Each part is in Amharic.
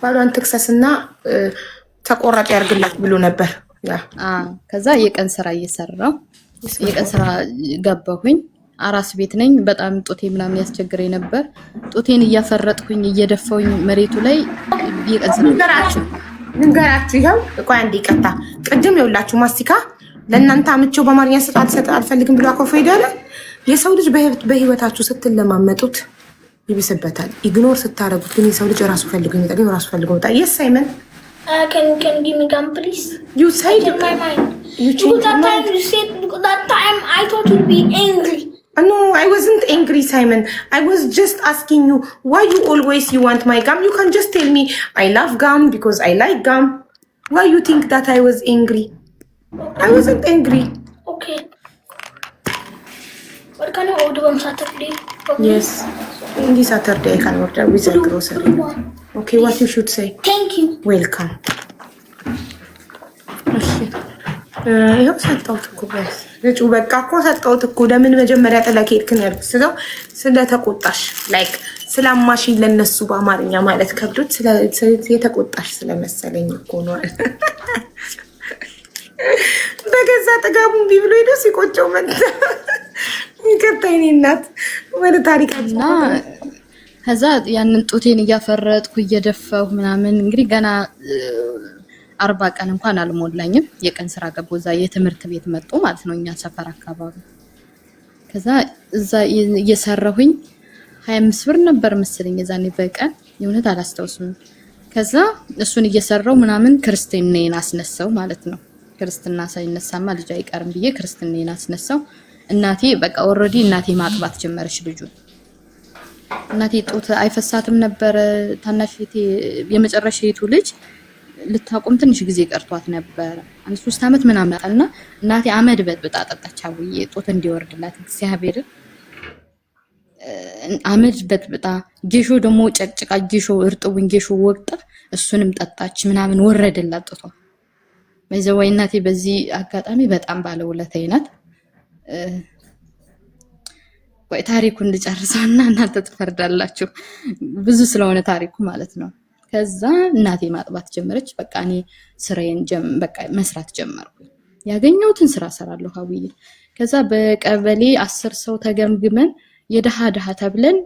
ባሏን ትክሰስና ተቆራጭ ያርግላት ብሎ ነበር። ያ ከዛ የቀን ስራ እየሰራው የቀን ስራ ገባሁኝ። አራስ ቤት ነኝ። በጣም ጡቴ ምናምን ያስቸግረኝ ነበር። ጡቴን እያፈረጥኩኝ እየደፋውኝ መሬቱ ላይ የቀን ስራ ልንገራችሁ። ይኸው ቆይ አንዴ ቀጣ ቅድም ይውላችሁ ማስቲካ ለእናንተ አምቼው በአማርኛ ሰጣት አልፈልግም ብሎ አኮፈ ሄዳለ። የሰው ልጅ በህይወታችሁ ስትለማመጡት ይብስበታል። ኢግኖር ስታረጉት ግን የሰው ልጅ ራሱ ፈልጎ ይመጣል። ራሱ ፈልጎ ይመጣል። የስ ሳይመን can give me gum please? You said in my mind. You changed that time you said that time I thought you'd be angry. No, I wasn't angry, Simon. I was just asking you why you want my gum. You can just tell me I love gum because I like gum. Why you think that I was angry? Okay. I wasn't angry. Okay. What can I order on Saturday? Yes. On this Saturday I can order with a grocery. Okay, what you should say? Thank you. Welcome. ይኸው ሰጠሁት እኮ ልጁ በቃ እኮ ሰጠሁት እኮ። ለምን መጀመሪያ ጥለህ ሄድክን ያልኩት ስለተቆጣሽ ላይክ ስላማሽ ለነሱ በአማርኛ ማለት ከብዶት የተቆጣሽ ስለመሰለኝ እኮ ነው። በገዛ ጥጋቡ እምቢ ብሎ ሄዶ ሲቆጨው መጣ። ይከታይኔ እናት ወደ ታሪካችን ከዛ ያንን ጡቴን እያፈረጥኩ እየደፋሁ ምናምን እንግዲህ ገና 40 ቀን እንኳን አልሞላኝም። የቀን ስራ ገባሁ። እዛ የትምህርት ቤት መጡ ማለት ነው እኛ ሰፈር አካባቢ። ከዛ እዛ እየሰራሁኝ 25 ብር ነበር መሰለኝ እዛኔ በቀን የእውነት አላስታውስም። ከዛ እሱን እየሰራው ምናምን ክርስትናዬን አስነሳው ማለት ነው። ክርስትና ሳይነሳማ ልጅ አይቀርም ብዬ ክርስትናዬን አስነሳው። እናቴ በቃ ኦሬዲ እናቴ ማጥባት ጀመረች ልጁን። እናቴ ጡት አይፈሳትም ነበር። ታናሽቴ የመጨረሻይቱ ልጅ ልታቆም ትንሽ ጊዜ ቀርቷት ነበር። 3 አመት ምናምን አጣልና እናቴ አመድ በጥብጣ ጠጣች አውዬ ጡት እንዲወርድላት እግዚአብሔር አመድ በጥብጣ ጌሾ ደግሞ ጨቅጭቃ ጌሾ እርጥቡን ጌሾ ወቅጣ እሱንም ጠጣች ምናምን ወረደላት ጡቷ። በዚያው እናቴ በዚህ አጋጣሚ በጣም ባለውለታዬ ናት። ወይ ታሪኩን ልጨርሰውና እናንተ ትፈርዳላችሁ። ብዙ ስለሆነ ታሪኩ ማለት ነው። ከዛ እናቴ ማጥባት ጀመረች። በቃ እኔ ስራዬን በቃ መስራት ጀመርኩ። ያገኘሁትን ስራ ሰራለሁ ሀውዬ። ከዛ በቀበሌ 10 ሰው ተገምግመን የደሃ ተብለን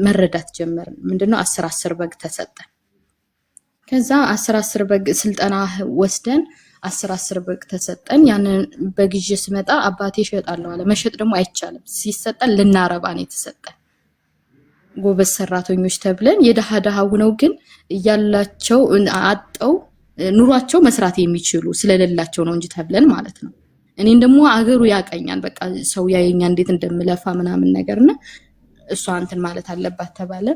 መረዳት ጀመርን። ምንድነው 10 በግ ተሰጠ። ከዛ 10 በግ ስልጠና ወስደን 10 በግ ተሰጠን። ያንን በግዥ ስመጣ አባቴ ይሸጣለሁ አለ። መሸጥ ደግሞ አይቻልም። ሲሰጠን ልናረባ ነው የተሰጠን። ጎበዝ ሰራተኞች ተብለን የደሃ ሆነው ግን ያላቸው አጣው ኑሯቸው መስራት የሚችሉ ስለሌላቸው ነው እንጂ ተብለን ማለት ነው። እኔን ደግሞ አገሩ ያቀኛል። በቃ ሰው ያየኛ እንዴት እንደምለፋ ምናምን ነገርና እሷ እንትን ማለት አለባት ተባለ።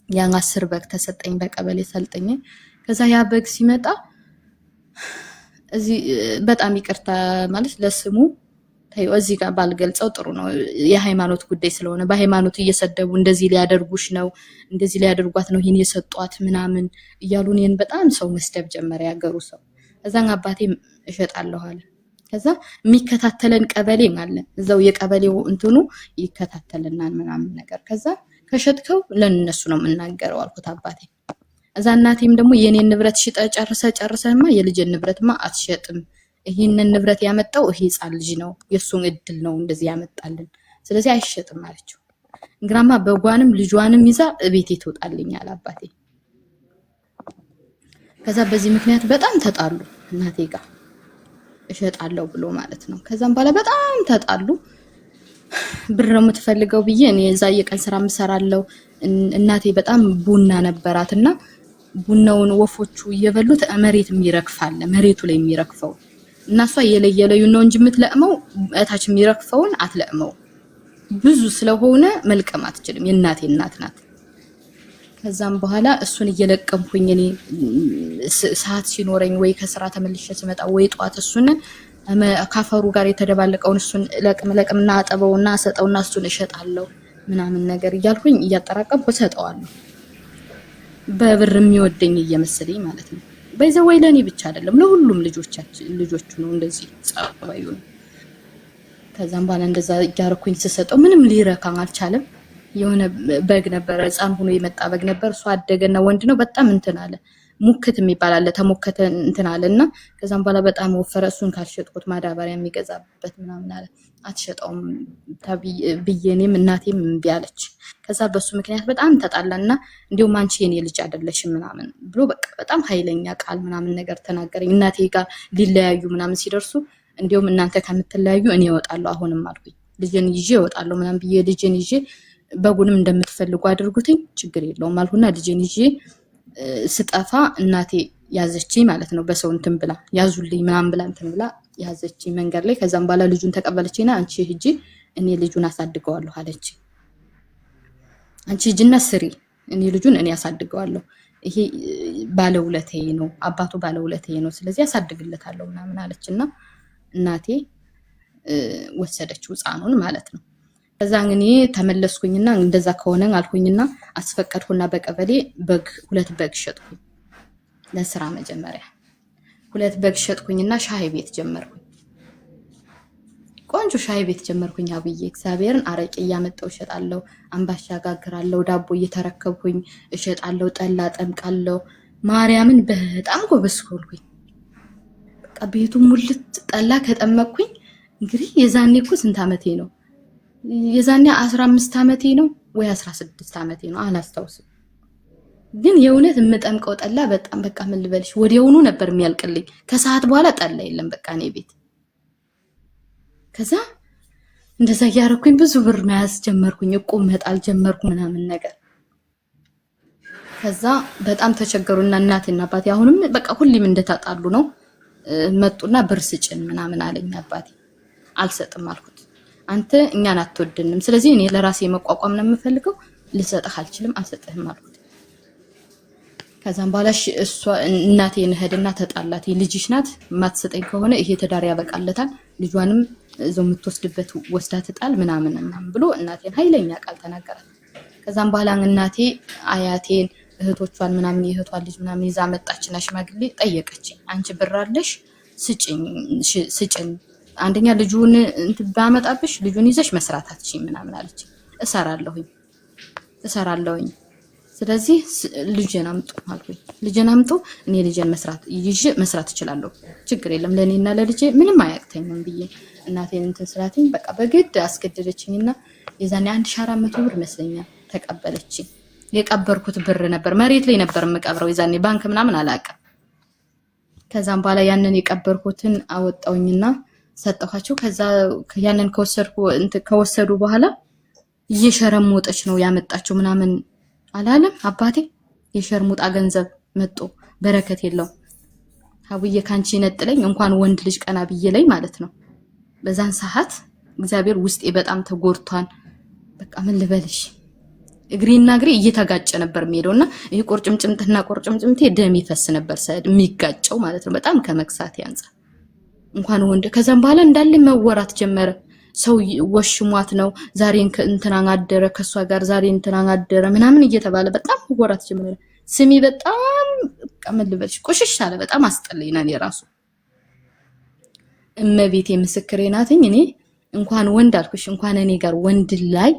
ያን 10 በግ ተሰጠኝ በቀበሌ ሰልጠኝ። ከዛ ያ በግ ሲመጣ እዚህ በጣም ይቅርታ ማለት ለስሙ እዚህ ጋር ባልገልጸው ጥሩ ነው። የሃይማኖት ጉዳይ ስለሆነ በሃይማኖት እየሰደቡ እንደዚህ ሊያደርጉሽ ነው እንደዚህ ሊያደርጓት ነው ይሄን የሰጧት ምናምን እያሉ እኔን በጣም ሰው መስደብ ጀመረ ያገሩ ሰው። እዛን አባቴ እሸጣለሁ አለ። ከዛ የሚከታተለን ቀበሌ ማለት እዛው የቀበሌው እንትኑ ይከታተለናል ምናምን ነገር። ከዛ ከሸጥከው ለነሱ ነው የምናገረው አልኩት አባቴ። እዛ እናቴም ደግሞ የኔን ንብረት ሽጠ ጨርሰማ የልጅን ንብረትማ አትሸጥም። ይሄንን ንብረት ያመጣው ይሄ ጻል ልጅ ነው የሱን እድል ነው እንደዚህ ያመጣልን ስለዚህ አይሸጥም አለችው። እንግራማ በጓንም ልጇንም ይዛ እቤቴ ትወጣልኛል አባቴ። ከዛ በዚህ ምክንያት በጣም ተጣሉ እናቴ ጋር እሸጣለሁ ብሎ ማለት ነው። ከዛም በኋላ በጣም ተጣሉ። ብር ነው የምትፈልገው ብዬ እኔ እዛ የቀን ስራ ምሰራለው። እናቴ በጣም ቡና ነበራትና ቡናውን ወፎቹ እየበሉት መሬት የሚረግፋል መሬቱ ላይ የሚረግፈው እናሷ የለየለዩ ነው እንጂ የምትለቅመው እታች የሚረግፈውን አትለቅመው ብዙ ስለሆነ መልቀም አትችልም። የእናቴ እናት ናት። ከዛም በኋላ እሱን እየለቀምኩኝ እኔ ሰዓት ሲኖረኝ ወይ ከስራ ተመልሼ ስመጣ ወይ ጧት እሱን ካፈሩ ጋር የተደባለቀውን እሱን ለቅምና አጠበውና ሰጠውና እሱን እሸጣለሁ ምናምን ነገር እያልኩኝ እያጠራቀምኩ ሰጠዋለሁ። በብር የሚወደኝ እየመሰለኝ ማለት ነው። በዛው ወይ ለኔ ብቻ አይደለም ለሁሉም ልጆቹ ነው እንደዚህ ጻባዩ። ከዛም በኋላ እንደዛ ያርኩኝ ስሰጠው ምንም ሊረካኝ አልቻለም። የሆነ በግ ነበር ህፃን ሆኖ የመጣ በግ ነበር። እሱ አደገና ወንድ ነው በጣም እንትን አለ። ሙክት የሚባል አለ ተሞከተ እንትን አለና ከዛም በኋላ በጣም ወፈረ። እሱን ካልሸጥኩት ማዳበሪያ የሚገዛበት ምናምን አለ። አትሸጠውም ብዬኔም እናቴም እምቢ አለች። ከዛ በሱ ምክንያት በጣም ተጣላና እንዲሁም አንቺ የኔ ልጅ አይደለሽም ምናምን ብሎ በቃ በጣም ኃይለኛ ቃል ምናምን ነገር ተናገረኝ። እናቴ ጋር ሊለያዩ ምናምን ሲደርሱ እንዲሁም እናንተ ከምትለያዩ እኔ እወጣለሁ አሁንም አልኩኝ። ልጅን ይዤ እወጣለሁ ምናምን ብዬ ልጅን ይዤ በጉንም እንደምትፈልጉ አድርጉትኝ ችግር የለውም አልኩና ልጅን ይዤ ስጠፋ እናቴ ያዘችኝ ማለት ነው። በሰው እንትን ብላ ያዙልኝ ምናምን ብላ እንትን ብላ ያዘችኝ መንገድ ላይ። ከዛም በኋላ ልጁን ተቀበለችኝና አንቺ ሂጂ እኔ ልጁን አሳድገዋለሁ አለች። አንቺ ሂጂና ስሪ እኔ ልጁን እኔ አሳድገዋለሁ። ይሄ ባለውለታዬ ነው፣ አባቱ ባለውለታዬ ነው፣ ስለዚህ አሳድግለታለሁ ምናምን አለችና እናቴ ወሰደችው ህፃኑን ማለት ነው። ከዛ እኔ ተመለስኩኝና እንደዛ ከሆነ አልኩኝና አስፈቀድኩና በቀበሌ በግ 2 በግ ሸጥኩኝ ለስራ መጀመሪያ 2 በግ ሸጥኩኝና ሻይ ቤት ጀመርኩኝ። ቆንጆ ሻይ ቤት ጀመርኩኝ። አብዬ እግዚአብሔርን አረቄ እያመጣው እሸጣለሁ፣ አምባሻ ጋግራለሁ፣ ዳቦ እየተረከብኩኝ እሸጣለሁ፣ ጠላ ጠምቃለሁ። ማርያምን በጣም ጎበዝ ሆንኩኝ። በቃ ቤቱ ሙልት ጠላ ከጠመቅኩኝ እንግዲህ የዛኔ እኮ ስንት ዓመቴ ነው? የዛኔ 15 ዓመቴ ነው ወይ 16 ዓመቴ ነው አላስታውስም። ግን የእውነት የምጠምቀው ጠላ በጣም በቃ ምን ልበልሽ ወዲያውኑ ነበር የሚያልቅልኝ። ከሰዓት በኋላ ጠላ የለም በቃ እኔ ቤት። ከዛ እንደዛ ያረኩኝ ብዙ ብር መያዝ ጀመርኩኝ፣ እቁብ መጣል ጀመርኩ ምናምን ነገር። ከዛ በጣም ተቸገሩና እናቴና አባቴ አሁንም በቃ ሁሌም እንደታጣሉ ነው። መጡና ብር ስጭን ምናምን አለኝ አባቴ። አልሰጥም አልኩት። አንተ እኛን አትወድንም፣ ስለዚህ እኔ ለራሴ መቋቋም ነው የምፈልገው፣ ልሰጥህ አልችልም፣ አልሰጥህም አልኩት። ከዛም በኋላ እሷ እናቴን ሄድና ተጣላት። ልጅሽ ናት ማትሰጠኝ ከሆነ ይሄ ትዳር ያበቃለታል፣ ልጇንም እዛው የምትወስድበት ወስዳ ትጣል ምናምን ብሎ እናቴን ኃይለኛ ቃል ተናገራት። ከዛም በኋላ እናቴ አያቴን እህቶቿን ምናምን የእህቷን ልጅ ምናምን ይዛ መጣችና ሽማግሌ ጠየቀችኝ። አንቺ ብር አለሽ ስጭኝ፣ አንደኛ ልጁን እንትን ባመጣብሽ ልጁን ይዘሽ መስራት አትችይም ምናምን አለች። እሰራለሁኝ ስለዚህ ልጄን አምጡ አልኩኝ። ልጄን አምጡ እኔ ልጄን መስራት እችላለሁ፣ ችግር የለም ለኔና ለልጄ ምንም አያቅተኝም ብዬ እናቴን እንትን ስላትኝ በቃ በግድ አስገደደችኝና የዛኔ 1400 ብር መስለኛል ተቀበለችኝ። የቀበርኩት ብር ነበር፣ መሬት ላይ ነበር የምቀብረው የዛኔ ባንክ ምናምን አላውቅም። ከዛም በኋላ ያንን የቀበርኩትን አወጣውኝና ሰጠኋቸው። ከዛ ያንን ከወሰዱ በኋላ እየሸረሞጠች ነው ያመጣቸው ምናምን አላለም አባቴ። የሸርሙጣ ገንዘብ መጦ በረከት የለው። አብዬ ካንቺ ነጥለኝ እንኳን ወንድ ልጅ ቀና ብዬ ላይ ማለት ነው። በዛን ሰዓት እግዚአብሔር ውስጤ በጣም ተጎርቷን። በቃ ምን ልበልሽ እግሬና እግሬ እየተጋጨ ነበር የሚሄደውና ይሄ ቁርጭምጭምቴ ደም ይፈስ ነበር የሚጋጨው ማለት ነው። በጣም ከመክሳት ያንጻ እንኳን ወንድ። ከዛም በኋላ እንዳለ መወራት ጀመረ። ሰው ወሽሟት ነው ዛሬ እንትናን አደረ ከሷ ጋር ዛሬ እንትናን አደረ ምናምን እየተባለ በጣም መወራት ጀመረ። ስሚ በጣም ምን ልበልሽ ቆሽሽ አለ። በጣም አስጠለኝና የራሱ እመቤቴ ምስክሬ ናትኝ። እኔ እንኳን ወንድ አልኩሽ እንኳን እኔ ጋር ወንድ ላይ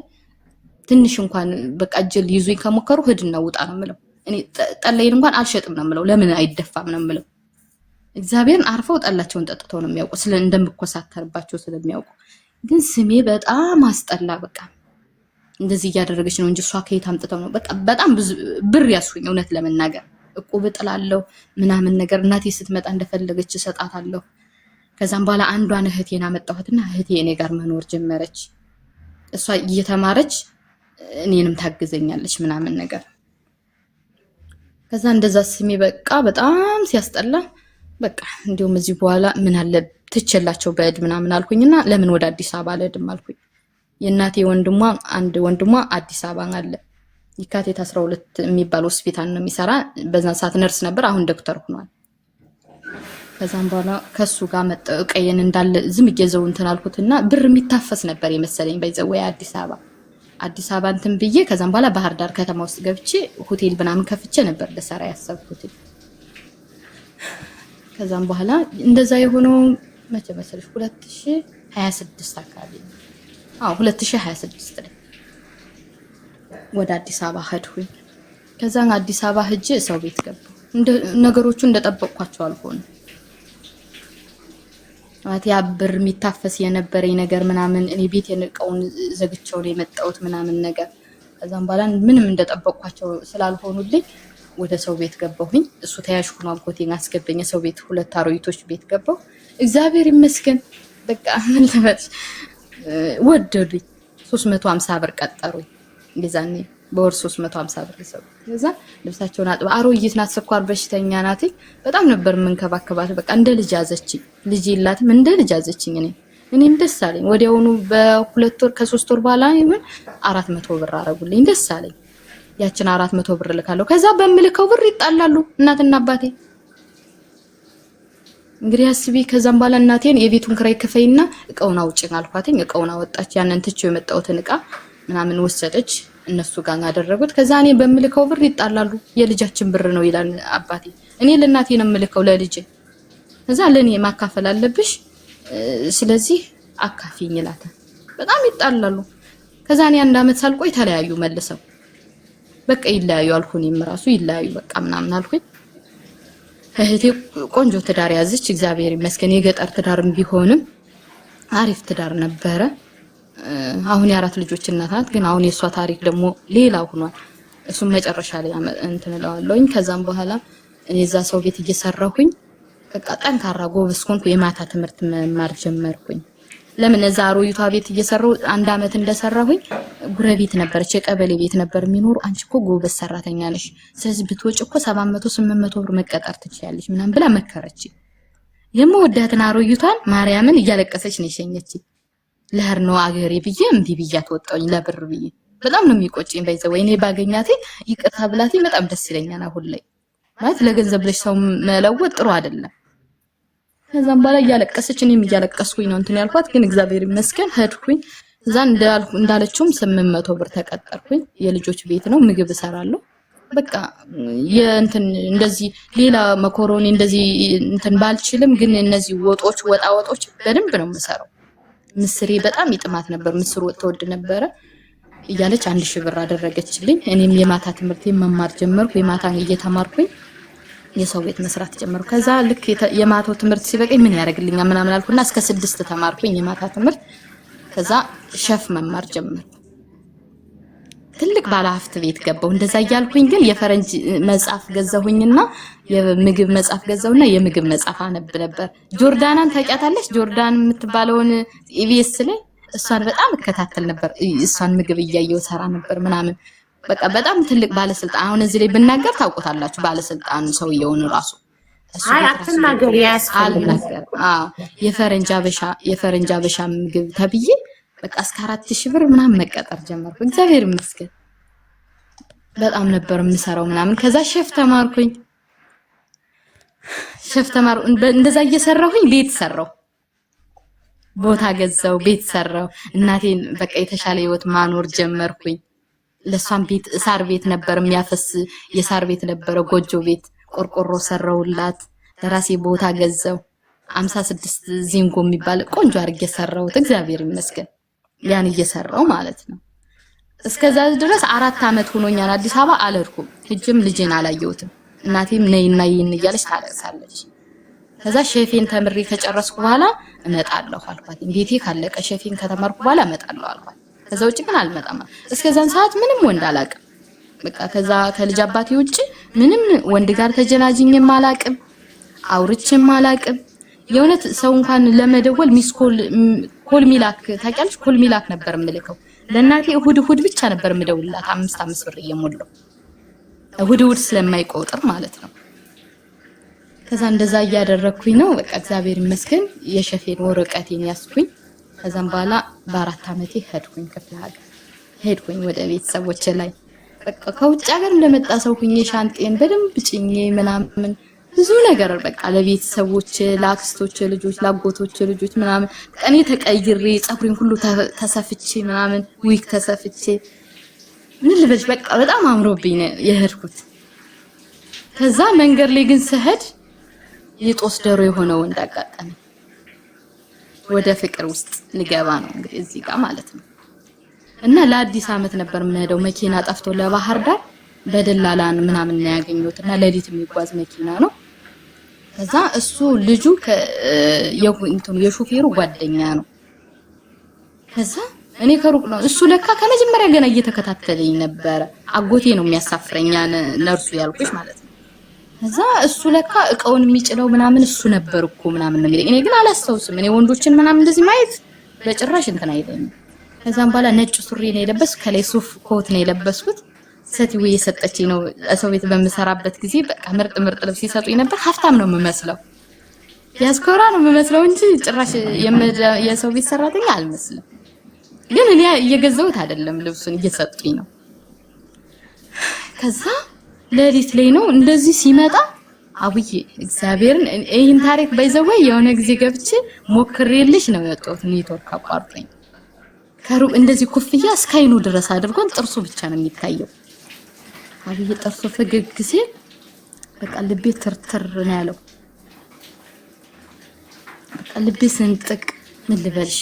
ትንሽ እንኳን በቃ እጅል ይዙኝ ከሞከሩ ሂድና ውጣ ነው የምለው። እኔ ጠላይን እንኳን አልሸጥም ነው የምለው። ለምን አይደፋም ነው የምለው። እግዚአብሔርን አርፈው ጠላቸውን ጠጥተው ነው የሚያውቁ፣ እንደምኮሳተርባቸው ስለሚያውቁ። ግን ስሜ በጣም አስጠላ። በቃ እንደዚህ እያደረገች ነው እንጂ እሷ ከየት አምጥተው ነው? በቃ በጣም ብዙ ብር ያስኩኝ እውነት ለመናገር እቁብ ጥላለሁ ምናምን ነገር። እናቴ ስትመጣ እንደፈለገች እሰጣታለሁ። ከዛም በኋላ አንዷን እህቴን አመጣኋትና እህቴ እኔ ጋር መኖር ጀመረች። እሷ እየተማረች እኔንም ታግዘኛለች ምናምን ነገር። ከዛ እንደዛ ስሜ በቃ በጣም ሲያስጠላ በቃ እንዲሁም እዚህ በኋላ ምን አለ ትችላቸው በእድ ምናምን አልኩኝና ለምን ወደ አዲስ አበባ አልሄድም አልኩኝ። የእናቴ አንድ ወንድሟ አዲስ አበባ አለ የካቲት 12 የሚባል ሆስፒታል ነው የሚሰራ። በዛን ሰዓት ነርስ ነበር፣ አሁን ዶክተር ሆኗል። ከዛም በኋላ ከሱ ጋር መጣው ቀየን እንዳለ ዝም እየዘው እንትን አልኩትና ብር የሚታፈስ ነበር የመሰለኝ በይዘው አዲስ አበባ እንትን ብዬ ከዛም በኋላ ባህር ዳር ከተማ ውስጥ ገብቼ ሆቴል ምናምን ከፍቼ ነበር ለሰራ ያሰብኩት። ከዛም በኋላ እንደዛ የሆነው መቼ መሰለሽ 2026 አካባቢ 2026 ላይ ወደ አዲስ አበባ ሄድኩኝ። ከዛ አዲስ አበባ ሄጄ ሰው ቤት ገባሁ። ነገሮቹ እንደጠበቅኳቸው አልሆነ ማለት ያ ብር የሚታፈስ የነበረኝ ነገር ምናምን እኔ ቤት የነቀውን ዘግቼው ነው የመጣሁት ምናምን ነገር። ከዛም በኋላ ምንም እንደጠበቅኳቸው ስላልሆኑልኝ ወደ ሰው ቤት ገባሁኝ። እሱ ተያዥ ሆኖ አጎቴን አስገበኝ። ሰው ቤት 2 አሮይቶች ቤት ገባሁ። እግዚአብሔር ይመስገን በቃ ምን ተመጥ ወደዱኝ። 350 ብር ቀጠሩኝ። ጊዛኔ በወር 350 ብር ሰው ከዛ ልብሳቸውን አጥባ አሮይት ናት፣ ስኳር በሽተኛ ናት። በጣም ነበር መንከባከባት። በቃ እንደ ልጅ ያዘችኝ። ልጅ ይላትም እንደ ልጅ ያዘችኝ። እኔም ደስ አለኝ። ወዲያውኑ በ2 ወር ከ3 ወር በኋላ ይሁን 400 ብር አረጉልኝ። ደስ አለኝ። ያችን 400 ብር ልካለሁ። ከዛ በምልከው ብር ይጣላሉ እናትና አባቴ። እንግዲህ አስቢ። ከዛም በኋላ እናቴን የቤቱን ክራይ ክፈይና እቃውን አውጪኝ አልኳትኝ። እቃውን አወጣች። ያንን ትቼው የመጣሁትን እቃ ምናምን ወሰደች። እነሱ ጋር አደረጉት። ከዛ እኔ በምልከው ብር ይጣላሉ። የልጃችን ብር ነው ይላል አባቴ። እኔ ለእናቴ ነው የምልከው ለልጄ። ከዛ ለኔ ማካፈል አለብሽ ስለዚህ አካፊኝ ይላታል። በጣም ይጣላሉ። ከዛ እኔ 1 አመት ሳልቆይ ተለያዩ መልሰው። በቃ ይለያዩ አልኩኝም ራሱ ይለያዩ በቃ ምናምን አልኩኝ። እህቴ ቆንጆ ትዳር ያዘች እግዚአብሔር ይመስገን። የገጠር ትዳርም ቢሆንም አሪፍ ትዳር ነበረ። አሁን የ4 ልጆች እናት ናት። ግን አሁን የሷ ታሪክ ደግሞ ሌላ ሆኗል። እሱም መጨረሻ ላይ እንትን እለዋለሁኝ። ከዛም በኋላ እኔ እዛ ሰው ቤት እየሰራሁኝ በቃ ጠንካራ ጎበዝ ሆንኩ። የማታ ትምህርት መማር ጀመርኩኝ። ለምን እዛ አሮይቷ ቤት እየሰራሁ 1 አመት እንደሰራሁኝ ጉረቤት ነበረች፣ የቀበሌ ቤት ነበር የሚኖር። አንቺ እኮ ጎበዝ ሰራተኛ ነሽ፣ ስለዚህ ብትወጪ እኮ 700 800 ብር መቀጠር ትችያለሽ ምናምን ብላ መከረች። የምወዳትን አሮይቷን ማርያምን እያለቀሰች ነው የሸኘችኝ። ለህር ነው አገሬ ብዬ እምቢ ብያት ወጣሁኝ ለብር ብዬ። በጣም ነው የሚቆጭኝ። በይዘው ወይኔ ባገኛቴ ይቅርታ ብላቴ በጣም ደስ ይለኛል። አሁን ላይ ማለት ለገንዘብ ብለሽ ሰው መለወጥ ጥሩ አይደለም። ከዛም በኋላ እያለቀሰች እኔም እያለቀስኩኝ ነው እንትን ያልኳት። ግን እግዚአብሔር ይመስገን ሄድኩኝ። እዛ እንዳለችውም 800 ብር ተቀጠርኩኝ። የልጆች ቤት ነው፣ ምግብ እሰራለሁ። በቃ የእንትን እንደዚህ ሌላ መኮሮኒ እንደዚህ እንትን ባልችልም ግን እነዚህ ወጣወጦች በደንብ ነው የምሰራው። ምስሬ በጣም ይጥማት ነበር፣ ምስር ወጥ ተወድ ነበረ እያለች 1000 ብር አደረገችልኝ። እኔም የማታ ትምህርቴን መማር ጀመርኩ። የማታን እየተማርኩኝ የሰው ቤት መስራት ጀመርኩ። ከዛ ልክ የማታው ትምህርት ሲበቃኝ ምን ያደርግልኛል ምናምን አልኩና እስከ 6 ተማርኩኝ የማታ ትምህርት። ከዛ ሸፍ መማር ጀመርኩ። ትልቅ ባለሀብት ቤት ገባሁ። እንደዛ እያልኩኝ ግን የፈረንጅ መጽሐፍ ገዛሁኝና የምግብ መጽሐፍ ገዛውና የምግብ መጽሐፍ አነብ ነበር። ጆርዳናን ታውቂያታለሽ? ጆርዳን የምትባለውን ኢቢኤስ ላይ እሷን በጣም እከታተል ነበር። እሷን ምግብ እያየሁ ሰራ ነበር ምናምን። በቃ በጣም ትልቅ ባለስልጣን፣ አሁን እዚህ ላይ ብናገር ታውቁታላችሁ ባለስልጣን ሰውየውን ራሱ። አይ አትናገር ያስፈልጋል። የፈረንጅ አበሻ ምግብ ተብዬ በቃ እስከ 4000 ብር ምናምን መቀጠር ጀመርኩ። እግዚአብሔር ይመስገን በጣም ነበር የምሰራው ምናምን። ከዛ ሼፍ ተማርኩኝ። እንደዛ እየሰራሁኝ ቤት ሰራው፣ ቦታ ገዛው፣ ቤት ሰራው። እናቴን በቃ የተሻለ ህይወት ማኖር ጀመርኩኝ። ለሷም ቤት ሳር ቤት ነበር የሚያፈስ፣ የሳር ቤት ነበረ፣ ጎጆ ቤት ቆርቆሮ ሰራውላት። ለራሴ ቦታ ገዛው። 56 ዚንጎ የሚባል ቆንጆ አድርጌ ሰራውት። እግዚአብሔር ይመስገን ያን እየሰራው ማለት ነው። እስከዛ ድረስ 4 አመት ሆኖኛል። አዲስ አበባ አልሄድኩም። ሂጅም ልጄን አላየሁትም። እናቴም ነይና ይን እያለች ታለቅሳለች። ከዛ ሼፌን ተምሬ ከጨረስኩ በኋላ እመጣለሁ አልኳት። ቤቴ ካለቀ ሼፌን ከተማርኩ በኋላ እመጣለሁ አልኳት። ከዛ ውጪ ግን አልመጣም። እስከዛን ሰዓት ምንም ወንድ አላቅም። በቃ ከዛ ከልጅ አባቴ ውጪ ምንም ወንድ ጋር ተጀናጅኝም አላቅም፣ አውርቼም አላቅም። የእውነት ሰው እንኳን ለመደወል ኮል ሚላክ ታውቂያለሽ? ኮል ሚላክ ነበር የምልከው ለእናቴ። እሁድ ብቻ ነበር የምደውልላት 5 ብር እየሞላው እሁድ ስለማይቆጥር ማለት ነው። ከዛ እንደዛ እያደረኩኝ ነው። በቃ እግዚአብሔር ይመስገን የሸፌን ወረቀቴን ያስኩኝ። ከዛም በኋላ በ4 አመቴ ሄድኩኝ ክፍለ ሀገር ሄድኩኝ ወደ ቤተሰቦቼ ላይ። በቃ ከውጭ ሀገር እንደመጣ ሰው ሁኜ ሻንጤን በደንብ ጭኜ ምናምን ብዙ ነገር በቃ ለቤተሰቦቼ፣ ለአክስቶቼ ልጆች፣ ለአጎቶቼ ልጆች ምናምን እኔ ተቀይሬ ፀጉሬን ሁሉ ተሰፍቼ ምናምን ዊክ ተሰፍቼ ምን ልበልሽ በቃ በጣም አምሮብኝ ነው የሄድኩት። ከዛ መንገድ ላይ ግን ስሄድ የጦስ ደሮ የሆነ ወንድ አጋጠመኝ። ወደ ፍቅር ውስጥ ልገባ ነው እንግዲህ እዚህ ጋር ማለት ነው። እና ለአዲስ አመት ነበር የምንሄደው መኪና ጠፍቶ ለባህር ዳር በደላላን ምናምን ነው ያገኘሁት እና ለሊት የሚጓዝ መኪና ነው። ከዛ እሱ ልጁ የሾፌሩ ጓደኛ ነው። ከዛ እኔ ከሩቅ ነው እሱ ለካ ከመጀመሪያ ገና እየተከታተለኝ ነበር። አጎቴ ነው የሚያሳፍረኝ ነርሱ ያልኩሽ ማለት ነው። ከዛ እሱ ለካ እቃውን የሚጭለው ምናምን እሱ ነበር እኮ ምናምን ነው የሚለኝ። እኔ ግን አላስታውስም። እኔ ወንዶችን ምናምን እንደዚህ ማየት በጭራሽ እንትን አይለኝም። ከዛም በኋላ ነጭ ሱሪ ነው የለበስኩት፣ ከላይ ሱፍ ኮት ነው የለበስኩት። ሰቲው የሰጠችኝ ነው። ሰው ቤት በምሰራበት ጊዜ በቃ ምርጥ ልብስ ይሰጡኝ ነበር። ሀብታም ነው የምመስለው፣ ያስኮራ ነው የምመስለው እንጂ ጭራሽ የሰው ቤት ሰራተኛ አልመስልም። ግን እኔ እየገዛሁት አይደለም፣ ልብሱን እየሰጡኝ ነው። ከዛ ለሊት ላይ ነው እንደዚህ ሲመጣ አብዬ እግዚአብሔርን ይሄን ታሪክ ባይዘወይ የሆነ ጊዜ ገብቼ ሞክሬልሽ ነው የወጣሁት። ኔትወርክ አቋርጦኝ ከሩቅ እንደዚህ ኩፍያ እስካይኑ ድረስ አድርጎን ጥርሱ ብቻ ነው የሚታየው። አብዬ ጥርሱ ፈገግ ሲል በቃ ልቤ ትርትር ነው ያለው። በቃ ልቤ ስንጥቅ ምን ልበልሽ።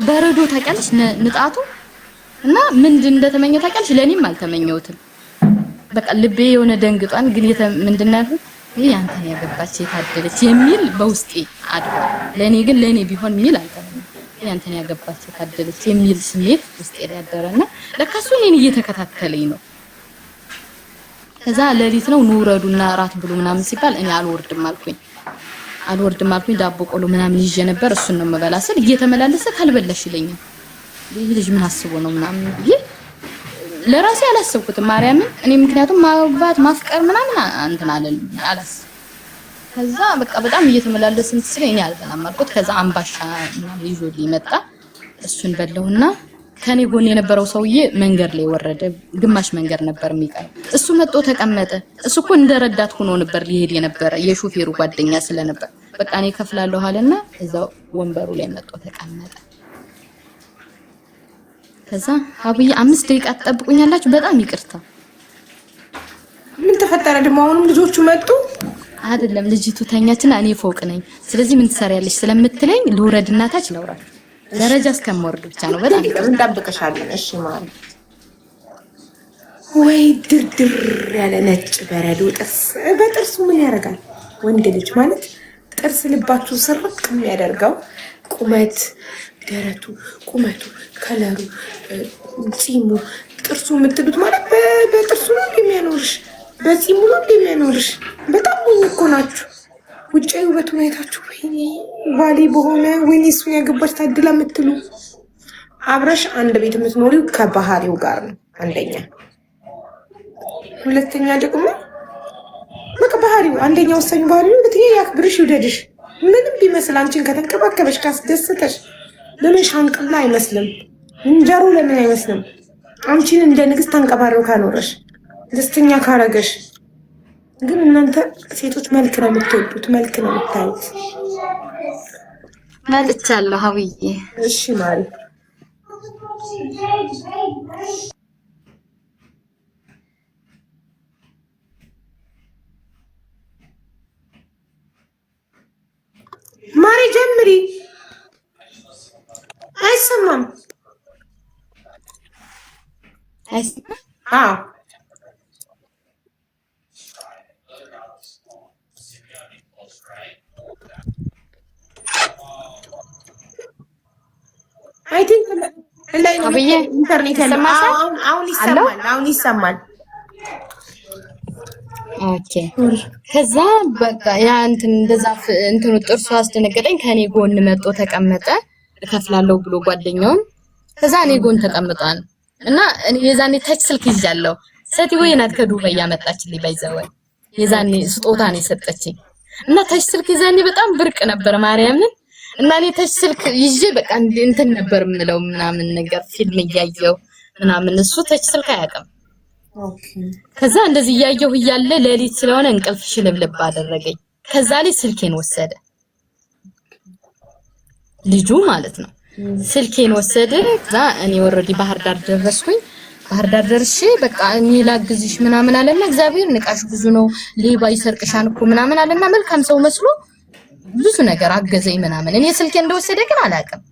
በረዶ ታውቂያለሽ ንጣቱ እና ምንድን እንደተመኘ ታውቂያለሽ? ለኔም አልተመኘሁትም። በቃ ልቤ የሆነ ደንግጧን ግን ምንድነው ይሄ አንተን ያገባች የታደለች የሚል በውስጤ አድሮ ለኔ ግን ለኔ ቢሆን የሚል አልተመኘሁም። ያንተን ያገባች የታደለች የሚል ስሜት ውስጤ ላይ ያደረና ለካሱ እኔን እየተከታተለኝ ነው። ከዛ ለሊት ነው ኑረዱና ራት ብሉ ምናምን ሲባል እኔ አልወርድም አልኩኝ። ዳቦ ቆሎ ምናምን ይዤ ነበር። እሱን ነው መበላ ስል እየተመላለሰ ካልበላሽ ይለኛል። ይሄ ልጅ ምን አስቦ ነው ምናምን ብዬ ለራሴ አላሰብኩትም ማርያምን። እኔ ምክንያቱም ማግባት ማፍቀር ምናምን እንትን አላስ ከዛ በቃ በጣም እየተመላለስን ስለኝ አልበላም አልኩት። ከዛ አምባሻ ምናምን ይዞልኝ መጣ። እሱን በለውና ከኔ ጎን የነበረው ሰውዬ መንገድ ላይ ወረደ። ግማሽ መንገድ ነበር የሚቀር። እሱ መጥቶ ተቀመጠ። እሱ እኮ እንደረዳት ሆኖ ነበር ሊሄድ የነበረ የሾፌሩ ጓደኛ ስለነበር በቃ እኔ ከፍላለሁ አለና እዛው ወንበሩ ላይ መጥቶ ተቀመጠ። ከዛ አብዬ 5 ደቂቃ ተጠብቁኛላችሁ በጣም ይቅርታ። ምን ተፈጠረ ደግሞ? አሁንም ልጆቹ መጡ አይደለም ልጅቱ ተኛችና እኔ ፎቅ ነኝ። ስለዚህ ምን ትሰሪያለሽ ስለምትለኝ ልውረድና ታች ላውራ ደረጃ እስከምወርድ ብቻ ነው። በጣም እንጠብቅሻለን። እሺ ማለት ወይ ድርድር ያለ ነጭ በረዶ ጥርስ በጥርሱ ምን ያደርጋል? ወንድ ልጅ ማለት ጥርስ ልባችሁ ስርቅ የሚያደርገው ቁመት፣ ደረቱ፣ ቁመቱ፣ ከለሩ፣ ጺሙ፣ ጥርሱ የምትሉት ማለት በጥርሱ ነው የሚያኖርሽ፣ በጺሙ ነው የሚያኖርሽ። በጣም ሞኝ እኮ ናችሁ። ውጫዊ ውበቱን አይታችሁ ወይኔ ባሌ በሆነ ወይኔ እሱን ያገባች ታድላ የምትሉ አብረሽ አንድ ቤት የምትኖሪው ከባህሪው ጋር ነው አንደኛ። ሁለተኛ ደግሞ በቃ ባህሪው አንደኛ ወሳኝ ባህሪው ሁለተኛ ያክብርሽ፣ ይውደድሽ። ምንም ቢመስል አንቺን ከተንከባከበሽ ካስደሰተሽ ለምን ሻንቅላ አይመስልም? እንጀሮ ለምን አይመስልም? አንቺን እንደ ንግስት አንቀባረው ካኖረሽ ደስተኛ ካረገሽ። ግን እናንተ ሴቶች መልክ ነው የምትወዱት፣ መልክ ነው የምታዩት። መልቻለሁ ሀብዬ። እሺ ማሪ ማሪ ጀምሪ። አይሰማም? አዎ አይ ቲንክ አብዬ ኢንተርኔት አሁን ይሰማል። ኦኬ። ከዛ በቃ ያ እንደዛ እንትኑ ጥርሱ አስደነገጠኝ። ከኔ ጎን መጥቶ ተቀመጠ። እከፍላለሁ ብሎ ጓደኛውን ከዛ እኔ ጎን ተቀምጧል እና የዛኔ ታች ስልክ ይዣለሁ። ሰቲው ናት ከዱባይ ያመጣችልኝ ባይዘወይ የዛኔ ስጦታ ነው የሰጠችኝ እና ታች ስልክ የዛኔ በጣም ብርቅ ነበር ማርያምን። እና እኔ ታች ስልክ ይዤ በቃ እንትን ነበር የምለው ምናምን ነገር ፊልም እያየሁ ምናምን። እሱ ታች ስልክ አያውቅም። ከዛ እንደዚህ እያየሁ እያለ ሌሊት ስለሆነ እንቅልፍ ሽልብልብ አደረገኝ። ከዛ ላይ ስልኬን ወሰደ ልጁ ማለት ነው። ስልኬን ወሰደ። ከዛ እኔ ኦሬዲ ባህር ዳር ደረስኩኝ። ባህር ዳር ደርሼ በቃ እኔ ላግዝሽ ምናምን አለና እግዚአብሔር ንቃሽ ብዙ ነው ሌባ ይሰርቅሻል እኮ ምናምን አለና መልካም ሰው መስሎ ብዙ ነገር አገዘኝ ምናምን። እኔ ስልኬን እንደወሰደ ግን አላውቅም።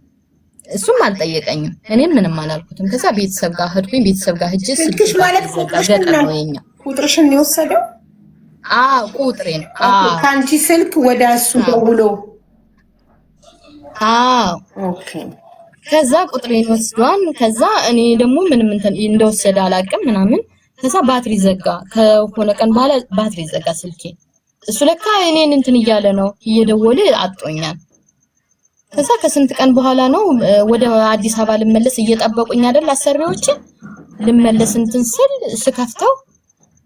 እሱም አልጠየቀኝም እኔም ምንም አላልኩትም ከዛ ቤተሰብ ጋር ሄድኩኝ ቤተሰብ ጋር ሄጄ ስልክሽ ማለት ቁጥርሽን ነው የወሰደው ቁጥሬን ከአንቺ ስልክ ወደ እሱ ደውሎ ኦኬ ከዛ ቁጥሬን ወስዷን ከዛ እኔ ደግሞ ምንም እንደወሰደ አላውቅም ምናምን ከዛ ባትሪ ዘጋ ከሆነ ቀን በኋላ ባትሪ ዘጋ ስልኬ እሱ ለካ እኔን እያለ ነው እየደወለ አጥቶኛል ከዛ ከስንት ቀን በኋላ ነው ወደ አዲስ አበባ ልመለስ እየጠበቁኝ አይደል አሰሪዎች ልመለስ ስል ስከፍተው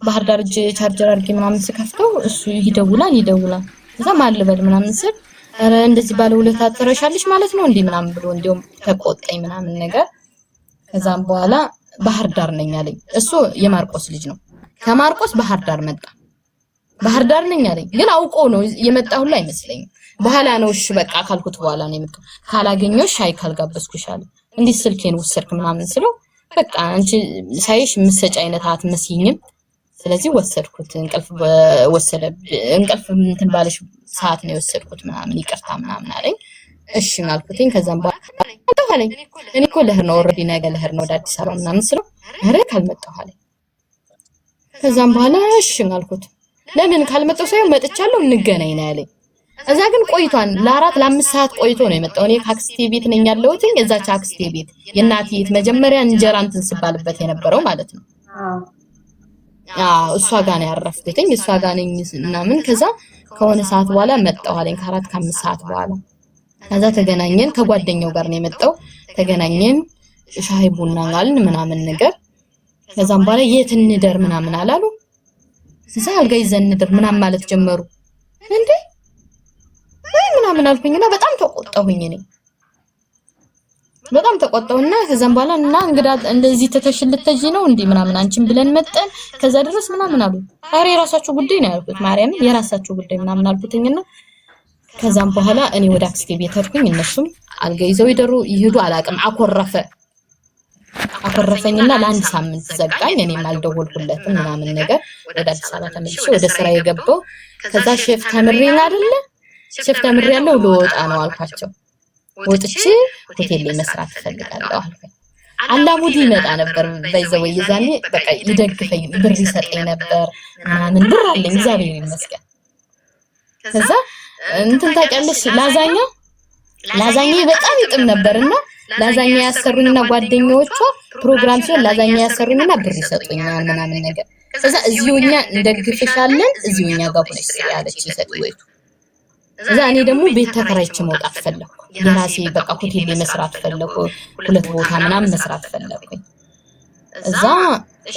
ባህር ዳር ቻርጀር አድርጌ ምናምን ስከፍተው እሱ ይደውላል ከዛ ማልበል ምናምን ስል አረ እንደዚህ ባለ ሁለት አጥረሻልሽ ማለት ነው እንዴ ምናምን ብሎ እንደውም ተቆጣኝ ምናምን ነገር ከዛም በኋላ ባህር ዳር ነኝ አለኝ እሱ የማርቆስ ልጅ ነው ከማርቆስ ባህር ዳር መጣ ባህር ዳር ነኝ አለኝ ግን አውቆ ነው የመጣው ሁሉ አይመስለኝም በኋላ ነው እሺ በቃ ካልኩት በኋላ ነው የመጣው ካላገኘው ሻይ ካልጋበዝኩሽ አለ እንዴ ስልኬን ወሰድክ ምናምን ስለው በቃ አንቺ ሳይሽ ምሰጭ አይነት አትመስይኝም ስለዚህ ወሰድኩት እንቅልፍ ባለሽ ሰዓት ነው የወሰድኩት ምናምን ይቅርታ ምናምን አለኝ እሺ አልኩትኝ ከዛም በኋላ አለኝ እኔ እኮ ለህር ነው ኦሬዲ ነገ ለህር ነው ወደ አዲስ አበባ ምናምን ስለው አረ ካልመጣሁ አለኝ ከዛም በኋላ እሺ አልኩት ለምን ካልመጣሁ ሳይሆን መጥቻለሁ እንገናኝ ነው ያለኝ እዛ ግን ቆይቷን ለ4-5 ሰዓት ቆይቶ ነው የመጣው እኔ ካክስቴ ቤት ነኝ ያለሁትኝ እዛች አክስቴ ቤት የናቲት መጀመሪያ እንጀራ ስባልበት የነበረው ማለት ነው እሷ ጋር ነው ያረፍኩትኝ እሷ ጋር ነኝ ምናምን ከዛ ከሆነ ሰዓት በኋላ መጣሁ አለኝ ከ4-5 ሰዓት በኋላ ከዛ ተገናኘን ከጓደኛው ጋር ነው የመጣው ተገናኘን ሻይ ቡና አልን ምናምን ነገር ከዛም በኋላ የት እንደር ምናምን አላሉ እዛ አልጋ ይዘን እንደር ምናምን ማለት ጀመሩ እንዴ ምናምን አልኩኝና በጣም ተቆጣሁኝ እኔ በጣም ተቆጣውና ከዛም በኋላ እና እንግዳ እንደዚህ ተተሽልተጂ ነው እንዴ ምናምን አንቺን ብለን መጣን ከዛ ድረስ ምናምን አሉ አሬ የራሳችሁ ጉዳይ ነው ያልኩት ማርያም የራሳችሁ ጉዳይ ምናምን አልኩትኝና ከዛም በኋላ እኔ ወደ አክስቴ ቤት ሄድኩኝ እነሱም አልጋ ይዘው ይሄዱ አላቅም አኮረፈኝና ለአንድ ሳምንት ዘጋኝ እኔም አልደወልኩለትም ምናምን ነገር ወደ አዲስ አበባ ተመልሼ ወደ ስራ የገባው ከዛ ሼፍ ተምሬን አይደለ ሼፍ ተምሬ ያለው ልወጣ ነው አልኳቸው ወጥቼ ሆቴል ላይ መስራት ፈልጋለሁ አልኩኝ አላሙዲ ይመጣ ነበር በይዘው ይዛኔ በቃ ይደግፈኝ ብር ይሰጠኝ ነበር ምናምን ብር አለኝ እግዚአብሔር ይመስገን ከዛ ታውቂያለሽ ላዛኛ በጣም ይጥም ነበርና ላዛኛ ያሰሩኝና ጓደኞቿ ፕሮግራም ሲሆን ላዛኛ ያሰሩኝና ብር ይሰጡኛል ምናምን ነገር ከዛ እዚሁኛ እንደግፍሻለን እዚሁኛ ጋር ሆነሽ ያለች ይሰጥወይቱ ከዛ እኔ ደግሞ ቤት ተከራይቼ መውጣት ፈለኩ የራሴ በቃ ሆቴል ላይ መስራት ፈለኩ ሁለት ቦታ ምናምን መስራት ፈለኩኝ እዛ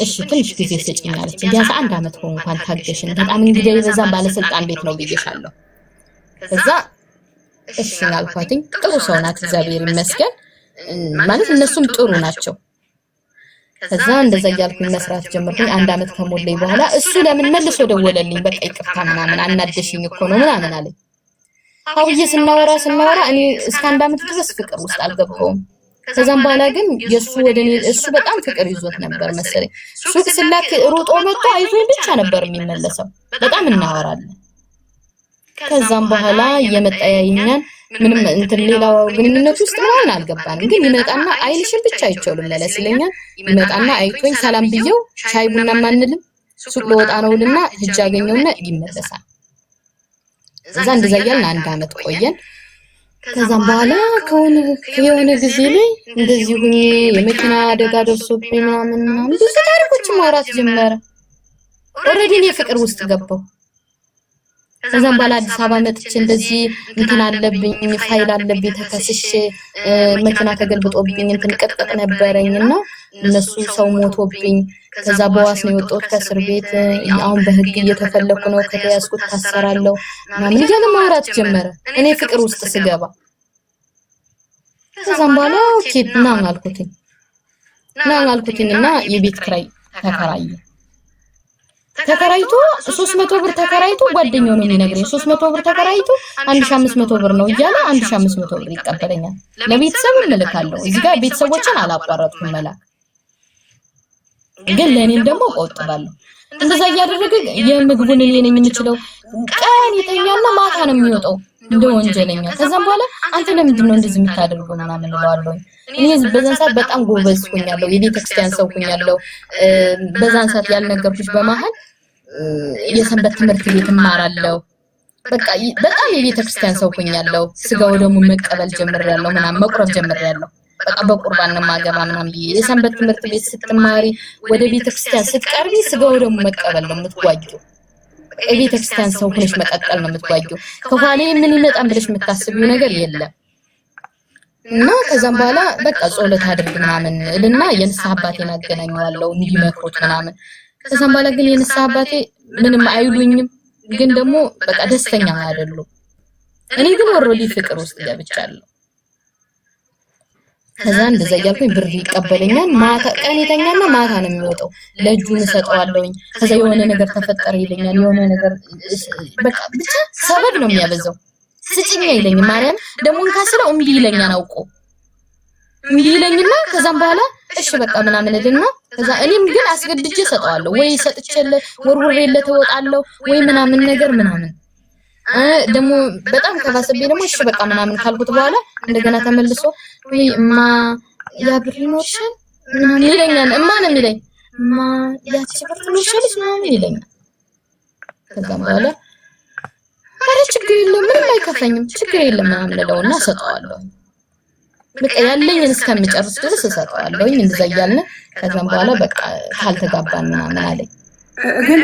እሺ ትንሽ ጊዜ ስጪኛለች ቢያንስ 1 አመት እንኳን ታገሽን በጣም እንግዲህ በዛ ባለስልጣን ቤት ነው ብዬሻለሁ ከዛ እሺ አልኳትኝ ጥሩ ሰው ናት እግዚአብሔር ይመስገን ማለት እነሱም ጥሩ ናቸው ከዛ እንደዛ ያልኩኝ መስራት ጀመርኩኝ 1 አመት ከሞላኝ በኋላ እሱ ለምን መልሶ ደወለልኝ በቃ ይቅርታ ምናምን አናደሽኝ እኮ ነው ምናምን አለኝ አውዬ ስናወራ እኔ እስከ 1 አመት ድረስ ፍቅር ውስጥ አልገባሁም ከዛም በኋላ ግን የሱ ወደኔ እሱ በጣም ፍቅር ይዞት ነበር መሰለኝ ሱቅ ስላክ ሮጦ መጥቶ አይዞኝ ብቻ ነበር የሚመለሰው በጣም እናወራለን ከዛም በኋላ የመጣ ያይኛል ምንም ሌላው ግንኙነት ውስጥ ምናምን አልገባንም ግን ይመጣና አይልሽም ብቻ አይቻልም መለስ ይለኛል ይመጣና አይቶኝ ሰላም ብየው ሻይ ቡና ማንልም ሱቅ ለወጣ ነውልና እጅ አገኘውና ይመለሳል እዛ እንደዛ ያልን 1 አመት ቆየን ከዛም በኋላ ከሆነ ጊዜ ላይ እንደዚህ ሁኚ የመኪና አደጋ ደርሶብኝ ምናምን ብዙ ታሪኮች ማውራት ጀመረ ኦሬዲ እኔ ፍቅር ውስጥ ገባው ከዛም በኋላ አዲስ አበባ መጥቼ እንደዚህ አለብኝ ፋይል አለብኝ ተከስሼ መኪና ተገልብጦብኝ ቅጥቅጥ ነበረኝና እነሱ ሰው ሞቶብኝ ከዛ በዋስ ነው የወጣሁት ከእስር ቤት አሁን በህግ እየተፈለኩ ነው ከተያዝኩት ታሰራለሁ ምናምን እያለ ማውራት ጀመረ እኔ ፍቅር ውስጥ ስገባ ከዛም በኋላ ኦኬ ና አልኩትኝና የቤት ክራይ ተከራይቶ 300 ብር ተከራይቶ ጓደኛው ነው የሚነግረኝ 300 ብር ተከራይቶ 1500 ብር ነው እያለ 1500 ብር ይቀበለኛል ለቤተሰብ እልካለሁ እዚህ ጋር ቤተሰቦችን አላቋረጥኩም መላክ ግን ለኔም ደግሞ ቆጥባለሁ እንደዛ ያደረገ የምግቡን እኔ ነኝ የምንችለው ቀን ይተኛና ማታ ነው የሚወጣው እንደ ወንጀለኛ። ከዛም በኋላ አንተ ለምንድን ነው እንደዚህ የምታደርገው ምናምን እለዋለሁ። እኔ በዛን ሰዓት በጣም ጎበዝ ሆኛለሁ፣ የቤተክርስቲያን ሰው ሆኛለሁ። በዛን ሰዓት ያልነገርኩሽ በመሃል የሰንበት ትምህርት ቤት እማራለሁ። በቃ በጣም የቤተክርስቲያን ሰው ሆኛለሁ። ስጋው ደግሞ መቀበል ጀምሬያለሁ፣ ምናምን መቁረብ ጀምሬያለሁ። በቃ በቁርባን ነው ማገባ ምናምን ብዬ የሰንበት ትምህርት ቤት ስትማሪ ወደ ቤተክርስቲያን ስትቀርቢ ስጋው ደግሞ መቀበል ነው የምትጓጂው። የቤተክርስቲያን ሰው ሆነሽ መቀጠል ነው የምትጓጂው። ከኋላ ምን ይመጣን ብለሽ የምታስቢው ነገር የለም። እና ከዛም በኋላ በቃ ጸሎት አድርግ ምናምን እልና የንስሐ አባቴን አገናኘዋለሁ እንዲመክሩት ምናምን። ከዛም በኋላ ግን የንስሐ አባቴ ምንም አይሉኝም፣ ግን ደግሞ በቃ ደስተኛ አይደሉም። እኔ ግን ወሮሊ ፍቅር ውስጥ ገብቻለሁ። ከዛ እንደዛ እያልኩኝ ብር ይቀበለኛል። ማታ ቀን የተኛና ማታ ነው የሚወጣው። ለእጁን እሰጠዋለሁኝ። ከዛ የሆነ ነገር ተፈጠረ ይለኛል። የሆነ ነገር በቃ ብቻ ሰበብ ነው የሚያበዛው። ስጭኛ ይለኝ ማርያም ደግሞ እንካስለው እምቢ ይለኛል። አውቆ እምቢ ይለኝና ከዛም በኋላ እሺ በቃ ምናምን እልና ከዛ እኔም ግን አስገድጄ እሰጠዋለሁ። ወይ ሰጥቼለ ወርውሬለት እወጣለሁ ወይ ምናምን ነገር ምናምን ደግሞ በጣም ከባሰብኝ ደግሞ እሺ በቃ ምናምን ካልኩት በኋላ እንደገና ተመልሶ ወይ እማ ያብር ይኖርሻል ምናምን ይለኛል። እማ ነው የሚለኝ። እማ ያቺ ብር ትኖርሻለች ምናምን ይለኛል። ከዛም በኋላ አረ ችግር የለም ምንም አይከፈኝም ችግር የለም ምናምን እለውና እሰጠዋለሁ። በቃ ያለኝን እስከምጨርስ ድረስ እሰጠዋለሁኝ። እንደዛ እያልን ከዛም በኋላ በቃ ካልተጋባን ምናምን አለኝ። ግን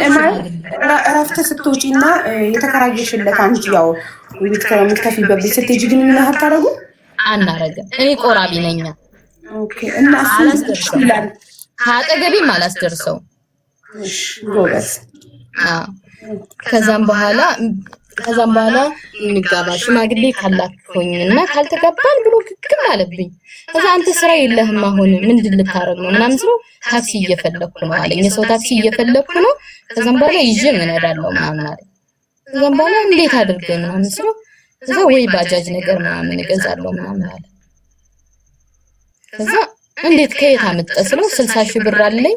እረፍት ስትወጪና የተከራየሽለት አንቺ ያው ቤት ከምትከፊበት ቤት ስትሄጂ ግን ምን አታረጉ? አናረግም። እኔ ቆራቢ ነኝ። ኦኬ። እና አላስደርሰው ከአጠገቤም አላስደርሰው። እሺ ጎበዝ። ከዛም በኋላ እንጋባ ሽማግሌ ካላከኝና ካልተጋባን ብሎ ግግም አለብኝ። ከዛ አንተ ስራ የለህም አሁን ምንድን ልታረግ ነው ምናምን ስለው ታክሲ እየፈለኩ ነው አለኝ። የሰው ታክሲ እየፈለኩ ነው። ከዛም በኋላ ይዤ እነዳለሁ ምናምን አለኝ። ከዛም በኋላ እንዴት አድርገህ ምናምን ስለው ከዛ ወይ ባጃጅ ነገር ምናምን እገዛለሁ ምናምን አለ። ከዛ እንዴት ከየት አመጣህ ስለው 60,000 ብር አለኝ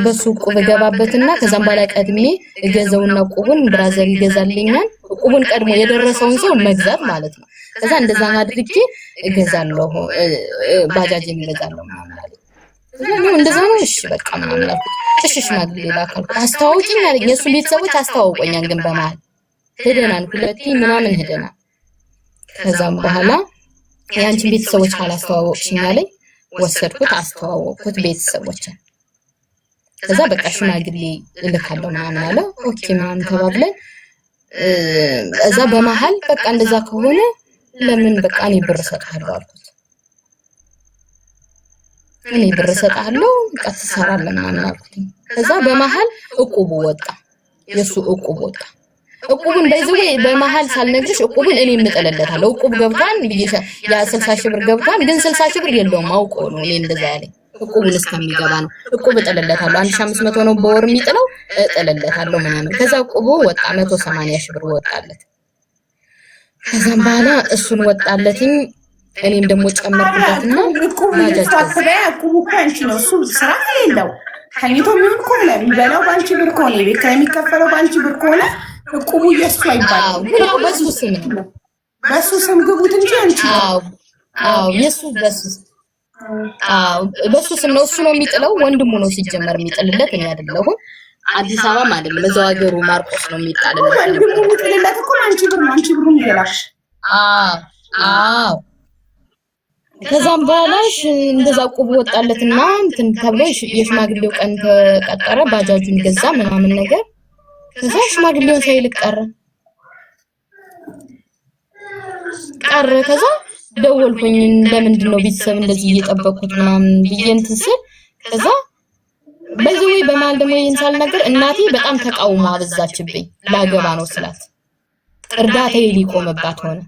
በሱ ቁብ ገባበትና ከዛም በኋላ ቀድሜ እገዛውና ቁቡን ብራዘር ይገዛልኛል። ቁቡን ቀድሞ የደረሰውን ሰው መግዛት ማለት ነው። ከዛ እንደዛ አድርጌ እገዛለሁ ባጃጅ እገዛለሁ ምናምን አለ። ከዛ እንደዛ ነው እሺ በቃ ምናምን አልኩት። እሺ ሽማግሌ ላካልኩት። አስተዋውቂኝ አለኝ። የሱ ቤተሰቦች አስተዋውቆኛል፣ ግን በመሃል ሄደናል፣ ሁለቴ ምናምን ሄደናል። ከዛም በኋላ ያንቺን ቤተሰቦች ካላስተዋወቅሽኝ አለኝ። ወሰድኩት፣ አስተዋወቅኩት ቤተሰቦችን። ከዛ በቃ ሽማግሌ እልካለሁ ምናምን አለ። ኦኬ ምናምን ተባብለን እዛ በመሃል በቃ እንደዛ ከሆነ ለምን በቃ እኔ ብር እሰጥሃለሁ አልኩት። እኔ ብር እሰጥሃለሁ በቃ ትሰራለህ ምናምን አልኩት። ከዛ በመሃል እቁቡ ወጣ፣ የሱ እቁብ ወጣ። እቁቡን በዚህ በመሃል ሳልነግርሽ እቁቡን እኔ እምጥልለታለሁ። እቁብ ገብቷን ብዬሽ ያ 60,000 ብር ገብቷን፣ ግን 60,000 ብር የለውም አውቆ ነው እኔ እንደዛ ያለኝ። እቁቡን እስከሚገባ ነው። እቁብ እጥልለታለሁ 1500 ነው በወር የሚጥለው፣ እጥልለታለሁ ምናምን። ከዛ እቁቡ ወጣ 180,000 ብር ወጣለት። ከዛም በኋላ እሱን ወጣለትኝ። እኔም ደግሞ ጨመርኩበትና እቁቡ ከአንቺ ነው። እሱ ስራ የሌለው ከኒቶ ምን ከሆነ የሚበላው ባንቺ ብር ከሆነ ቤት ከሚከፈለው ባንቺ ብር ከሆነ እቁቡ የሱ አይባልም። ያው በሱ ስም ነው። በሱ ስም ግቡት እንጂ አንቺ የሱ በሱ ስም ነው። እሱ ነው የሚጥለው። ወንድሙ ነው ሲጀመር የሚጥልለት፣ እኔ አይደለሁም። አዲስ አበባም አይደለም እዛው ሀገሩ ማርቆስ ነው የሚጣልለት። ወንድሙ የሚጥልለት እኮ አንቺ ብር ነው። አንቺ ብሩን ይላሽ። ከዛም በኋላ እንደዛ ቁብ ወጣለትና እንትን ተብሎ የሽማግሌው ቀን ተቀጠረ። ባጃጁን ገዛ ምናምን ነገር። ከዛ ሽማግሌውን ሳይልክ ቀረ። ከዛ ደወልኩኝ። ለምንድን ነው ቤተሰብ እንደዚህ እየጠበቁት ምናምን ብዬ እንትን ስል ከዛ በዚህ በመሃል ደግሞ ይሄን ሳልነግር እናቴ በጣም ተቃውማ አበዛችብኝ። ላገባ ነው ስላት እርዳታዬ ሊቆምባት ሆነ።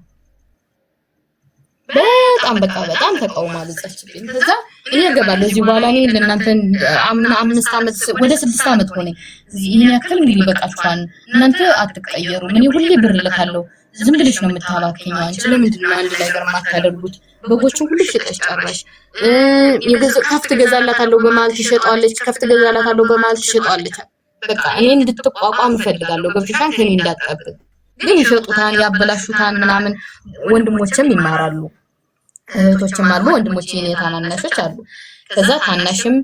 በጣም ተቃውማ አበዛችብኝ። ከዛ እኔ እገባለሁ እዚህ በኋላ እኔ ለእናንተ 5 ዓመት ወደ 6 ዓመት ሆነኝ። ይሄን ያክል እንግዲህ በቃችኋል፣ እናንተ አትቀየሩም። እኔ ሁሌ ብር ልካለሁ፣ ዝም ብለሽ ነው የምታባክኝ። አንቺ ለምንድን ነው አንድ ነገር የማታደርጉት? በጎቹን ሁሉ ሽጠሽ ጨረሽ። ከፍት ገዛላታለሁ በመሀል ትሸጣለች፣ ከፍት ገዛላታለሁ በመሀል ትሸጣለች። በቃ እኔ እንድትቋቋም እፈልጋለሁ። ገብቶሻል? ከኔ እንዳትጠብቅ ግን ይሸጡታን ያበላሹታን ምናምን ወንድሞችም ይማራሉ እህቶችም አሉ ወንድሞቼ የኔ ታናናሾች አሉ ከዛ ታናሽም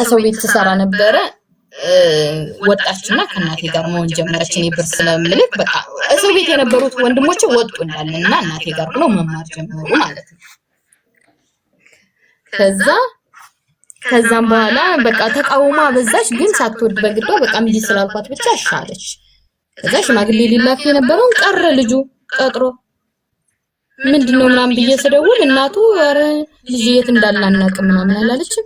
ሰው ቤት ትሰራ ነበረ ወጣችና ከናቴ ጋር መሆን ጀመረች እኔ ብር ስለምልክ በቃ ሰው ቤት የነበሩት ወንድሞቼ ወጡ እንዳለና እናቴ ጋር ብለው መማር ጀመሩ ማለት ነው ከዛም በኋላ በቃ ተቃውማ በዛች ግን ሳትወድ በግዷ በቃ እንዲህ ስላልኳት ብቻ አሻለች ከዛ ሽማግሌ ሊላክ የነበረው ቀረ ልጁ ቀጥሮ ምንድነው ምናምን ብዬ ስደውል እናቱ ኧረ ልጅ የት እንዳላናቅ ምናምን አላለችም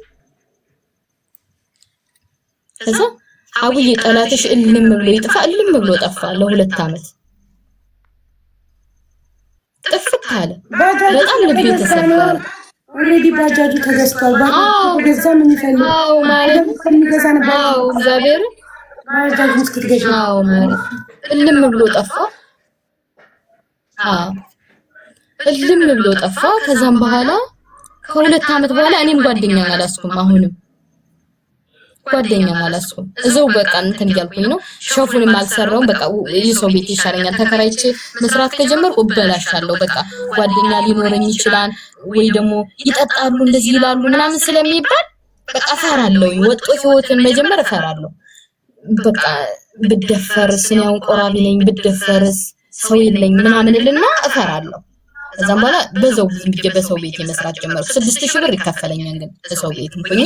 ከዛ አውዬ ጠላትሽ እልም ብሎ ይጥፋ እልም ብሎ ጠፋ ለ2 አመት ጥፍት አለ በጣም ልቤ ተሰበረ ኦሬዲ ባጃጁ ተገዝቷል ባጃጁ ምን ይፈልግ ማለት ከሚገዛ ነበር እግዚአብሔር ባጃጁ እስክትገዢ ማለት እልም ብሎ ጠፋ እልም ብሎ ጠፋ ከዛም በኋላ ከ2 አመት በኋላ እኔም ጓደኛ አላስኩም አሁንም ጓደኛ አላስኩም እዛው በቃ እንትን ያልኩኝ ነው ሾፉንም አልሰራውም በቃ የሰው ቤት ይሻለኛል ተከራይቼ መስራት ከጀመርኩ እበላሻለሁ በቃ ጓደኛ ሊኖረኝ ይችላል ወይ ደግሞ ይጠጣሉ እንደዚህ ይላሉ ምናምን ስለሚባል በቃ ፈራለሁ ወጥቶ ህይወትን መጀመር ፈራለሁ በቃ ብደፈርስ ነው ቆራቢ ነኝ ብደፈርስ ሰው የለኝ ምናምን እልና እፈራለሁ ከዛም በኋላ በዛው ዝም ብዬ በሰው ቤት መስራት ጀመርኩ 6000 ብር ይከፈለኛል ግን በሰው ቤት እንኩኝ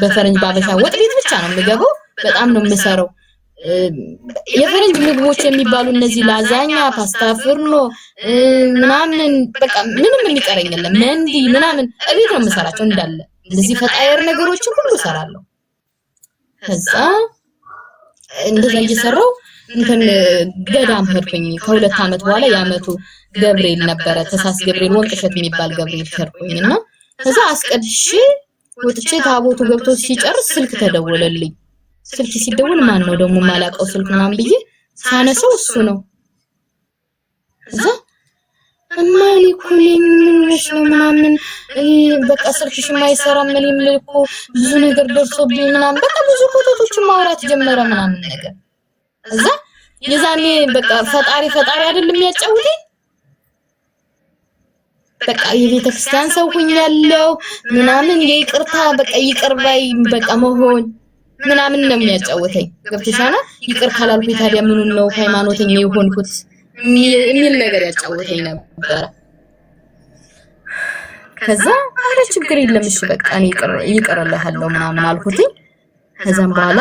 በፈረንጅ ባበሻ ወጥ ቤት ብቻ ነው የምገባው በጣም ነው የምሰራው የፈረንጅ ምግቦች የሚባሉ እነዚህ ላዛኛ ፓስታ ፍርኖ ምናምን በቃ ምንም የሚቀረኝ የለም መንዲ ምናምን እቤት ነው የምሰራቸው እንዳለ እንደዚህ ፈጣየር ነገሮችን ሁሉ እሰራለሁ ከዛ እንደዛ እየሰራው እንትን ገዳም ሄድኩኝ ከ2 አመት በኋላ ያመቱ ገብርኤል ነበረ ተሳስ ገብርኤል ወንቅሸት የሚባል ገብርኤል ሄድኩኝና ከዛ አስቀድሼ ወጥቼ ታቦቱ ገብቶ ሲጨርስ ስልክ ተደወለልኝ ስልክ ሲደወል ማን ነው ደግሞ ማላቀው ስልክ ምናምን ብዬ ሳነሰው እሱ ነው እዛ እማሊ ኩሊን ምንሽ ነው ምናምን በቃ ስልክሽ ማይሰራ ምን ይምልኩ ብዙ ነገር ደርሶብኝ ምናምን በቃ ብዙ ፎቶዎች ማውራት ጀመረ ምናምን ነገር እዛ የዛኔ በቃ ፈጣሪ አይደለም ያጫውተኝ በቃ የቤተ ክርስቲያን ሰው ሆኛለሁ ምናምን ይቅርታ በቃ ይቅርባይ በቃ መሆን ምናምን ነው የሚያጫውተኝ ገብተሻና ይቅር ካላልኩኝ ታዲያ ምኑን ነው ሃይማኖተኛ የሆንኩት የሚል ነገር ያጫውተኝ ነበር ከዛ አረ ችግር የለም እሺ በቃ እኔ ይቅርልሃለሁ ምናምን አልኩት ከዛም በኋላ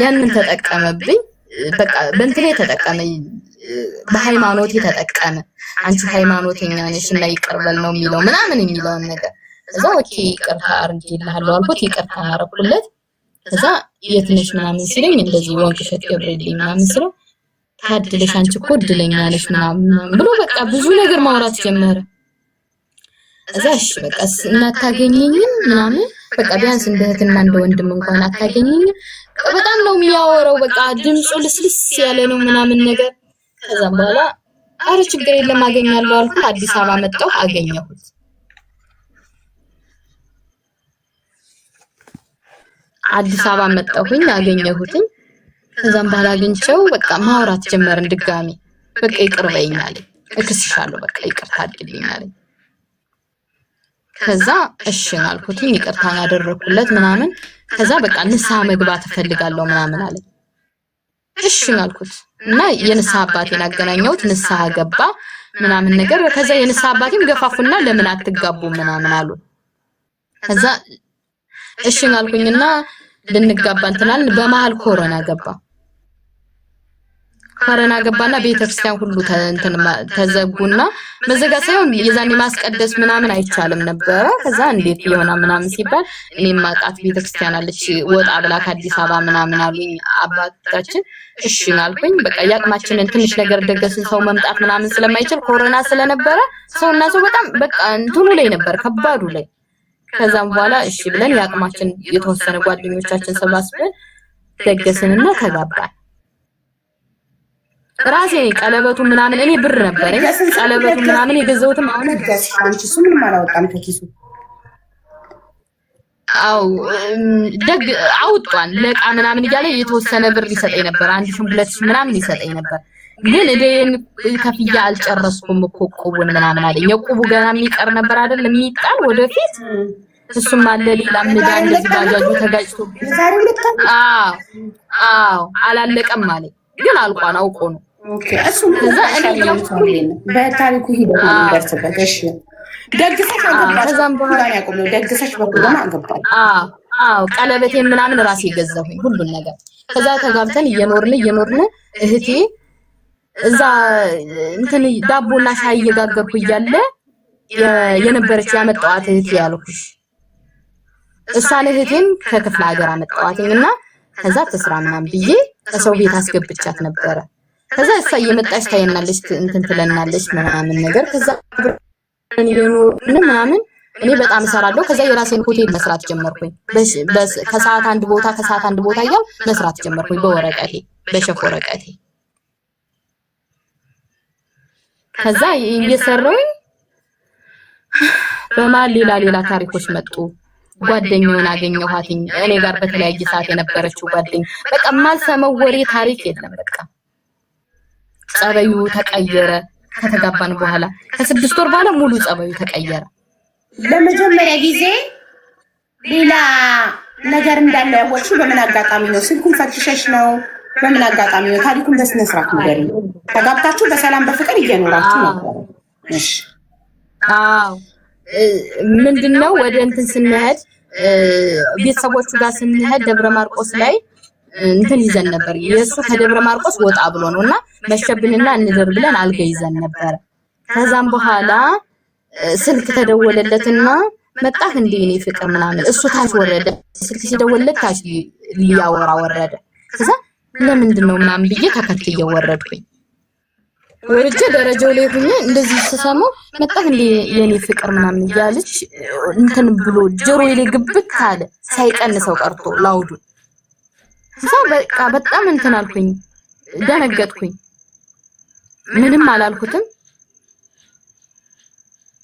ያንን ተጠቀመብኝ በቃ በእንትኔ ተጠቀመኝ በሃይማኖቴ ተጠቀመ አንቺ ሃይማኖተኛ ነሽ እና ይቅርበል ነው የሚለው ምናምን የሚለው ነገር እዛ ኦኬ ይቅርታ አርግልሃለሁ አልኩት ይቅርታ አረኩለት ከዛ የት ነሽ ምናምን ሲለኝ እንደዚህ ወንቅሸት ገብርኤል ምናምን ስለው ታድለሽ አንቺ እኮ እድለኛ ነሽ ምናምን ብሎ በቃ ብዙ ነገር ማውራት ጀመረ እዛ እሺ በቃ እናታገኘኝም ምናምን በቃ ቢያንስ እንደ እህትና እንደ ወንድም እንኳን አታገኘኝም በጣም ነው የሚያወራው በቃ ድምጹ ልስልስ ያለ ነው ምናምን ነገር ከዛም በኋላ አረ ችግር የለም አገኛለሁ አልኩ አዲስ አበባ መጣሁ አገኘሁት አዲስ አበባ መጣሁኝ አገኘሁት ከዛም በኋላ አግኝቼው በቃ ማውራት ጀመርን ድጋሚ በቃ ይቅር በይኝ አለኝ እክስሻለሁ በቃ ይቅርታ አድርግልኝ አለኝ ከዛ እሺ አልኩት ይቅርታ አደረኩለት ምናምን ከዛ በቃ ንስሐ መግባት እፈልጋለሁ ምናምን አለኝ እሺ አልኩት እና የንስሐ አባቴን አገናኘሁት ንስሐ ገባ ምናምን ነገር ከዛ የንስሐ አባቴም ገፋፉና ለምን አትጋቡ ምናምን አሉ ከዛ እሺ አልኩኝና ልንጋባ እንትናል በመሃል ኮሮና ገባና ቤተክርስቲያን ሁሉ ተዘጉና መዘጋ ሳይሆን የዛኔ ማስቀደስ ምናምን አይቻልም ነበር ከዛ እንዴት ይሆና ምናምን ሲባል እኔም ማቃት ቤተክርስቲያን አለች ወጣ ብላ ከአዲስ አበባ ምናምን አሉኝ አባታችን እሺ አልኩኝ በቃ ያቅማችንን ትንሽ ነገር ደገስን ሰው መምጣት ምናምን ስለማይችል ኮሮና ስለነበረ ሰውና ሰው በጣም በቃ እንትኑ ላይ ነበር ከባዱ ላይ ከዛም በኋላ እሺ ብለን ያቅማችን የተወሰነ ጓደኞቻችን ሰባስበን ደገስንና ተጋባን ራሴ ቀለበቱ ምናምን እኔ ብር ነበር ቀለበቱ ምናምን የገዛሁትም አሁን አንቺ ምን ማላወጣም ከኪሱ አው ደግ አውጣን ለቃ ምናምን እያለ የተወሰነ ብር ይሰጠኝ ነበር 1000 2000 ምናምን ይሰጠኝ ነበር ግን እዴን ከፍያ አልጨረስኩም እኮ ቁቡን ምናምን አለኝ። የቁቡ ገና የሚቀር ነበር አይደል የሚጣል ወደፊት እሱም አለ ሌላ ምዳ እንደዚህ ባጃጁ ተጋጭቶ አዎ አላለቀም አለኝ። ግን አልቋን አውቆ ነው። ኦኬ እሱም ከዛ በታሪኩ ሂደት እንደርሰበት። እሺ ደግሰሽ አገባሽ። ከዛም በኋላ ያቆመው ደግሰሽ በኩል አገባሽ። አዎ ቀለበቴን ምናምን ራሴ ገዛሁኝ ሁሉን ነገር። ከዛ ተጋብተን እየኖርን እህቴ እዛ እንትን ዳቦና ሻይ እየጋገርኩ እያለ የነበረች ያመጣዋት እህቴ ያልኩሽ እሷን እህቴን ከክፍለ ሀገር አመጣዋትኝና ከዛ ተስራ ምናምን ብዬ ከሰው ቤት አስገብቻት ነበረ። ከዛ እሷ እየመጣች ታየናለች እንትን ትለናለች ምናምን ነገር። ከዛ ምናምን እኔ በጣም እሰራለሁ። ከዛ የራሴን ሆቴል መስራት ጀመርኩኝ። ከሰዓት አንድ ቦታ እያል መስራት ጀመርኩኝ በወረቀቴ በሸፍ ወረቀቴ። ከዛ እየሰራሁኝ በማል ሌላ ታሪኮች መጡ። ጓደኛውን አገኘኋትኝ እኔ ጋር በተለያየ ሰዓት የነበረችው ጓደኛ። በቃ ማልሰማው ወሬ ታሪክ የለም። በቃ ጸባዩ ተቀየረ። ከተጋባን በኋላ ከ6 ወር በኋላ ሙሉ ጸባዩ ተቀየረ። ለመጀመሪያ ጊዜ ሌላ ነገር እንዳለ ያወቅሽው በምን አጋጣሚ ነው? ስልኩን ፈትሸሽ ነው? በምን አጋጣሚ ነው? ታሪኩን በስነ ስርዓት ንገሪኝ። ተጋብታችሁ በሰላም በፍቅር እየኖራችሁ ነበር? እሺ አዎ ምንድነው ወደ እንትን ስንሄድ ቤተሰቦቹ ጋር ስንሄድ ደብረ ማርቆስ ላይ እንትን ይዘን ነበር። የሱ ከደብረ ማርቆስ ወጣ ብሎ ነውና መሸብንና እንደር ብለን አልጋ ይዘን ነበር። ከዛም በኋላ ስልክ ተደወለለትና መጣህ እንዴ እኔ ፍቅር ምናምን እሱ ታች ወረደ። ስልክ ሲደወልለት ታች ሊያወራ ወረደ። ከዛ ለምንድነው ምናምን ብዬ ተከትዬ ወረድኩኝ። ወርጄ ደረጃው ላይ ሆኜ እንደዚህ ተሰማው መጣህ እንዴ የኔ ፍቅር ምናምን ያለች እንትን ብሎ ጆሮዬ ላይ ግብት አለ ሳይቀንሰው ቀርቶ ላውዱ። ከዛ በቃ በጣም እንትን አልኩኝ፣ ደነገጥኩኝ። ምንም አላልኩትም።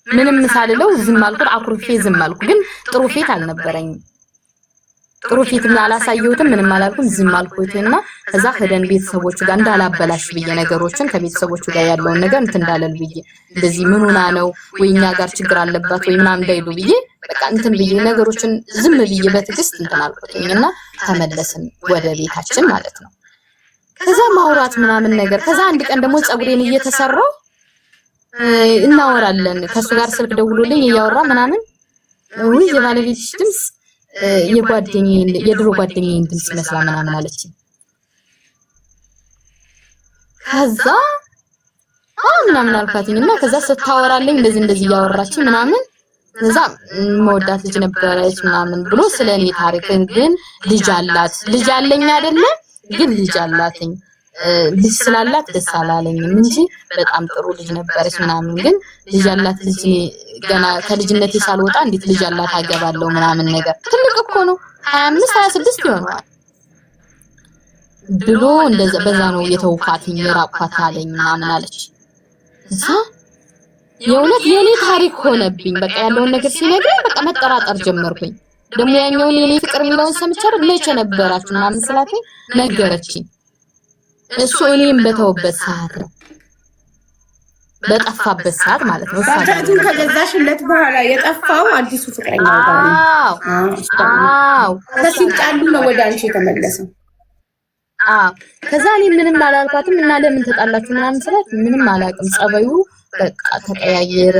ምንም ሳልለው ዝም አልኩት። አኩርፌ ዝም አልኩ። ግን ጥሩ ፊት አልነበረኝም። ጥሩ ፊት አላሳየሁትም። ምንም አላልኩም። ዝም አልኩትና ከዛ ሄደን ቤተሰቦቹ ጋር እንዳላበላሽ ብዬ ነገሮችን ከቤተሰቦቹ ጋር ያለውን ነገር እንትን እንዳለል ብዬ እንደዚህ ምን ሆና ነው ወይኛ ጋር ችግር አለባት ወይ ምናምን እንዳይሉ ብዬ በቃ እንትን ብዬ ነገሮችን ዝም ብዬ በትዕግስት እንትን አልኩኝና ተመለስን ወደ ቤታችን ማለት ነው። ከዛ ማውራት ምናምን ነገር ከዛ አንድ ቀን ደግሞ ጸጉሬን እየተሰራው እናወራለን። ከሱ ጋር ስልክ ደውሎልኝ እያወራ ምናምን ወይ የባለቤትሽ ድምጽ የድሮ ጓደኛዬን ድምጽ መስላ ምናምን አለች። ከዛ ምናምን አልኳትኝና ከዛ ስታወራለኝ እንደዚህ እያወራች ምናምን ከዛ መወዳት ልጅ ነበረች ምናምን ብሎ ስለኔ ታሪክ ግን ልጅ አለኝ አይደለ ግን ልጅ አላትኝ ልጅ ስላላት ደስ አላለኝም እንጂ በጣም ጥሩ ልጅ ነበረች ምናምን። ግን ልጅ አላት ልጅ ገና ከልጅነቴ ሳልወጣ እንዴት ልጅ አላት አገባለሁ ምናምን ነገር ትልቅ እኮ ነው 25 26 ይሆናል ብሎ እንደዛ በዛ ነው የተውካትኝ የራቋት አለኝ ምናምን አለች። እዛ የእውነት የኔ ታሪክ ሆነብኝ። በቃ ያለውን ነገር ሲነግረኝ በቃ መጠራጠር ጀመርኩኝ። ደግሞ ያኛውን የኔ ፍቅር የሚለውን ሰምቻለሁ መቼ ነበራችሁ ምናምን ስላትኝ ነገረችኝ። እሱ እኔም በተውበት ሰዓት ነው በጠፋበት ሰዓት ማለት ነው። ባጃጁን ከገዛሽለት በኋላ የጠፋው አዲሱ ፍቅረኛ ነው። አዎ ከሲጣሉ ነው ወደ አንቺ የተመለሰው። ከዛ እኔ ምንም አላልኳትም እና ለምን ተጣላችሁ ምናምን ስላት ምንም አላውቅም ጸባዩ በቃ ተቀያየረ።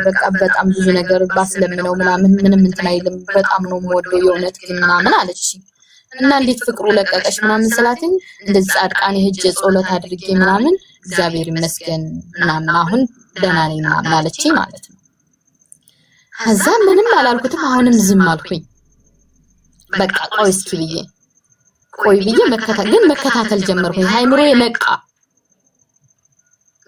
በቃ በጣም ብዙ ነገር ባስለምነው ምናምን ምንም እንትን አይልም በጣም ነው የምወደው የእውነት ግን ምናምን አለች። እና እንዴት ፍቅሩ ለቀቀሽ ምናምን ስላትኝ እንደዚህ ጻድቃኔ ሄጄ ጸሎት አድርጌ ምናምን እግዚአብሔር ይመስገን ምናምን አሁን ደህና ነኝ ምናምን አለችኝ ማለት ነው። ከዛ ምንም አላልኩትም። አሁንም ዝም አልኩኝ። በቃ ቆይ ብዬ መከታተል ጀመርኩኝ። ሃይምሮዬ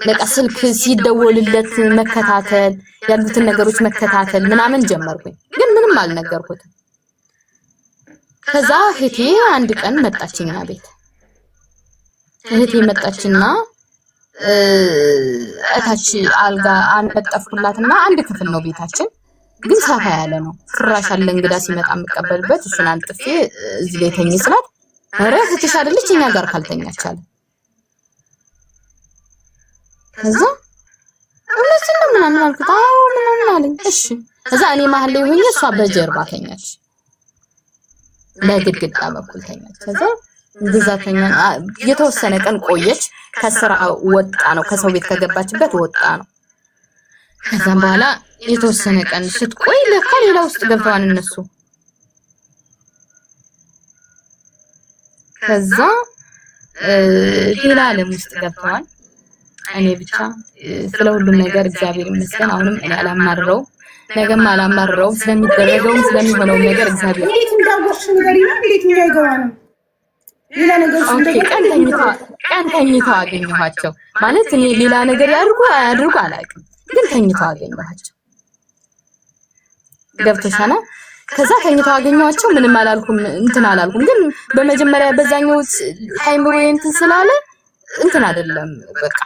በቃ ስልክ ሲደወልለት መከታተል ያሉትን ነገሮች መከታተል ምናምን ጀመርኩኝ። ግን ምንም አልነገርኩትም። ከዛ እህቴ አንድ ቀን መጣችኛ ቤት። እህቴ መጣችና እታች አልጋ አንጠፍኩላትና አንድ ክፍል ነው ቤታችን ግን ሰፋ ያለ ነው። ፍራሽ አለ እንግዳ ሲመጣ የምቀበልበት እሱን አንጥፌ እዚህ ላይ ተኝ ስላት ኧረ እህትሽ አይደለች እኛ ጋር ካልተኛች አለ። ከዛ እነዚህ ነው ምናምን አልኩት። አዎ ምናምን አለኝ። እሺ ከዛ እኔ መሀል ላይ ሆኜ እሷ በጀርባ ተኛች፣ በግድግዳ በኩል ተኛች። ከዛ ግዛተኛ የተወሰነ ቀን ቆየች። ከስራ ወጣ ነው፣ ከሰው ቤት ከገባችበት ወጣ ነው። ከዛም በኋላ የተወሰነ ቀን ስትቆይ ለካ ሌላ ውስጥ ገብተዋል እነሱ። ከዛ ሌላ ዓለም ውስጥ ገብተዋል። እኔ ብቻ ስለ ሁሉም ነገር እግዚአብሔር ይመስገን። አሁንም እኔ አላማርረው፣ ነገም አላማርረው። ስለሚደረገው ስለሚሆነው ነገር እግዚአብሔር እንዴት እንዳወቅሽ ነገር ይላል። እንዴት እንዳይገባ ነው ሌላ ነገር ቀን ተኝተው አገኘኋቸው። ማለት እኔ ሌላ ነገር ያድርጉ አላውቅም፣ ግን ተኝተው አገኘኋቸው። ገብቶሻል? ከዛ ተኝተው አገኘኋቸው። ምንም አላልኩም፣ እንትን አላልኩም። ግን በመጀመሪያ በዛኛው ታይምሮ እንትን ስላለ እንትን አይደለም በቃ።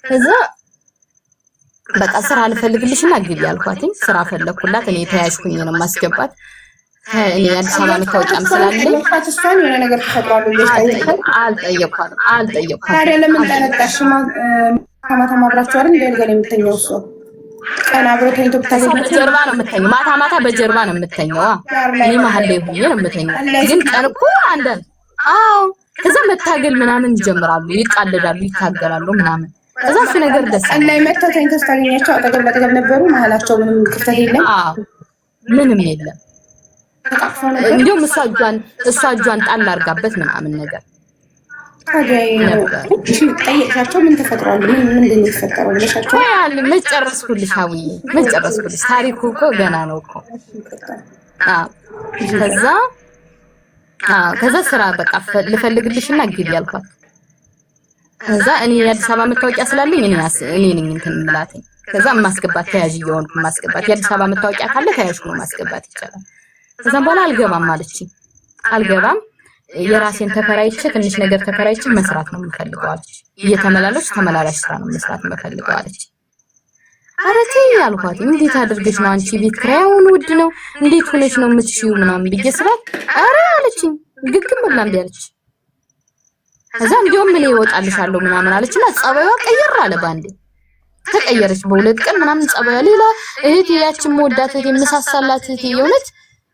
ከዛ በቃ ስራ ልፈልግልሽና ግቢ ያልኳትኝ ስራ ፈለኩላት። እኔ ተያዥኩኝ ነው ማስገባት። እኔ አዲስ አበባ መታወቂያም ስላለኝ እሷን የሆነ ነገር ተፈጥሯል። አልጠየኳትም። ታዲያ ለምን ጠነቀሽ? ማታ ማብራችሁ አይደል እንደገና የምተኛው እሷ ቀን አብሮ ተኝቶ በጀርባ ነው የምተኛው። ማታ በጀርባ ነው የምተኛው። እኔ መሀል ላይ ሆኜ ነው የምተኛው። ግን ቀን እኮ አንዳንድ ከዛ መታገል ምናምን ይጀምራሉ፣ ይቃለዳሉ፣ ይታገላሉ ምናምን። ከዛ እሱ ነገር ደስ እና የመተው ተኝቶ ስታገኛቸው አጠገብ ለአጠገብ ነበሩ። መሀላቸው ምንም ክፍተት የለም፣ ምንም የለም። እንዲሁም እሷ እጇን ጣል አድርጋበት ምናምን ነገር ጠየቅሻቸው? ምን ተፈጥሯል? ምንድን ነው የተፈጠረው ብለሻቸው? መጨረስኩልሽ አውዬ መጨረስኩልሽ። ታሪኩ እኮ ገና ነው እኮ። ከዛ ስራ በቃ ልፈልግልሽና ግቢ ያልኳት። ከዛ እኔ የአዲስ አበባ መታወቂያ ስላለኝ እኔ ነኝ እንትን የምላትኝ። ከዛ ማስገባት ተያዥ እየሆንኩ ማስገባት፣ የአዲስ አበባ መታወቂያ ካለ ተያዥ ነው ማስገባት ይቻላል። ከዛም በኋላ አልገባም አለችኝ። አልገባም የራሴን ተከራይቼ ትንሽ ነገር ተከራይቼ መስራት ነው የምፈልገው አለች። እየተመላለች ተመላላሽ ስራ ነው መስራት የምፈልገው አለች። ኧረ ተይ አልኳት። እንዴት አድርገሽ ነው አንቺ ቤት ኪራዩን ውድ ነው እንዴት ሆነሽ ነው የምትሽው ምናምን ብዬ ስላት ኧረ አለችኝ። ግግም ብላ እምቢ አለች። ከዛ እንዲያውም እኔ እወጣልሻለሁ ምናምን አለችና ጸባይዋ ቀየር አለ። ባንዴ ተቀየረች። በሁለት ቀን ምናምን ጸባይዋ ሌላ። እህቴ ያችን መወዳት እህቴ መሳሳላት እህቴ የሆነች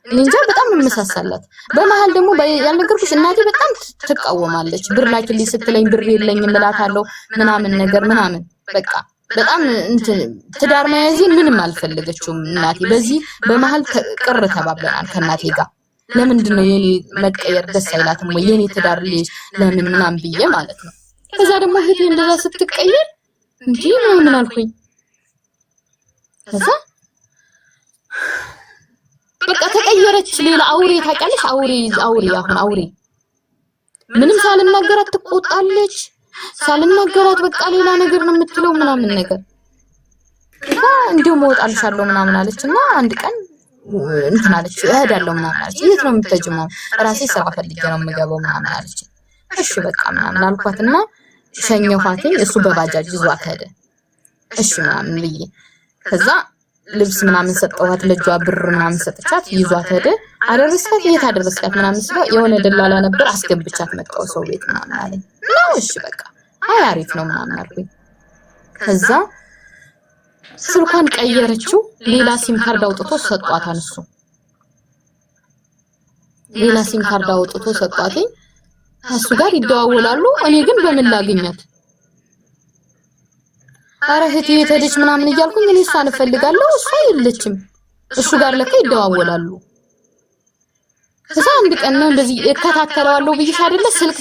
እንጃ በጣም መሳሳላት። በመሃል ደግሞ ያልነገርኩሽ እናቴ በጣም ትቃወማለች። ብር ላኪልኝ ስትለኝ ብር የለኝም እላታለሁ ምናምን ነገር ምናምን በቃ በጣም እንትን ትዳር መያዜን ምንም አልፈለገችውም እናቴ። በዚህ በመሃል ቅር ተባብለናል ከእናቴ ጋር። ለምንድን ነው የኔ መቀየር ደስ አይላትም ወይ የኔ ትዳር ልጅ ለምን ምናምን ብዬ ማለት ነው። ከዛ ደግሞ እህቴ እንደዛ ስትቀየር እንዴ ምን አልኩኝ። ከዛ በቃ ተቀየረች። ሌላ አውሬ ታውቂያለሽ? አውሬ አሁን አውሬ ምንም ሳልናገራት ትቆጣለች። ሳልናገራት በቃ ሌላ ነገር ነው የምትለው ምናምን ነገር። እንዲሁ እወጣልሻለሁ ምናምን አለችና አንድ ቀን እንትን አለች እሄዳለሁ ምናምን አለች። የት ነው የምትሄጂው? ራሴ ስራ ፈልጌ ነው የምገባው ምናምን አለች። እሺ በቃ ምናምን አልኳትና ሸኘኋትኝ። እሱ በባጃጅ ይዟት ሄደ። እሺ ምናምን ብዬ ከዛ ልብስ ምናምን ሰጠኋት፣ ለጇ ብር ምናምን ሰጥቻት ይዟት ሄደ። አደረስካት? የት አደረስካት ምናምን ስለው የሆነ ደላላ ነበር አስገብቻት መጣሁ ሰው ቤት ምናምን አለኝ። ነው እሺ በቃ አሪፍ ነው ምናምን አልኩኝ። ከዛ ስልኳን ቀየረችው። ሌላ ሲም ካርድ አውጥቶ ሰጧት። አንሱ ሌላ ሲም ካርድ አውጥቶ ሰጧት። እሱ ጋር ይደዋወላሉ። እኔ ግን በምን ላገኛት? አረ እህቴ የት ምናምን እያልኩኝ እኔ እሷን እፈልጋለሁ፣ እሷ የለችም። እሱ ጋር ለካ ይደዋወላሉ። ከዛ አንድ ቀን ነው እንደዚህ እከታተለዋለሁ ብዬሽ አይደለ? ስልክ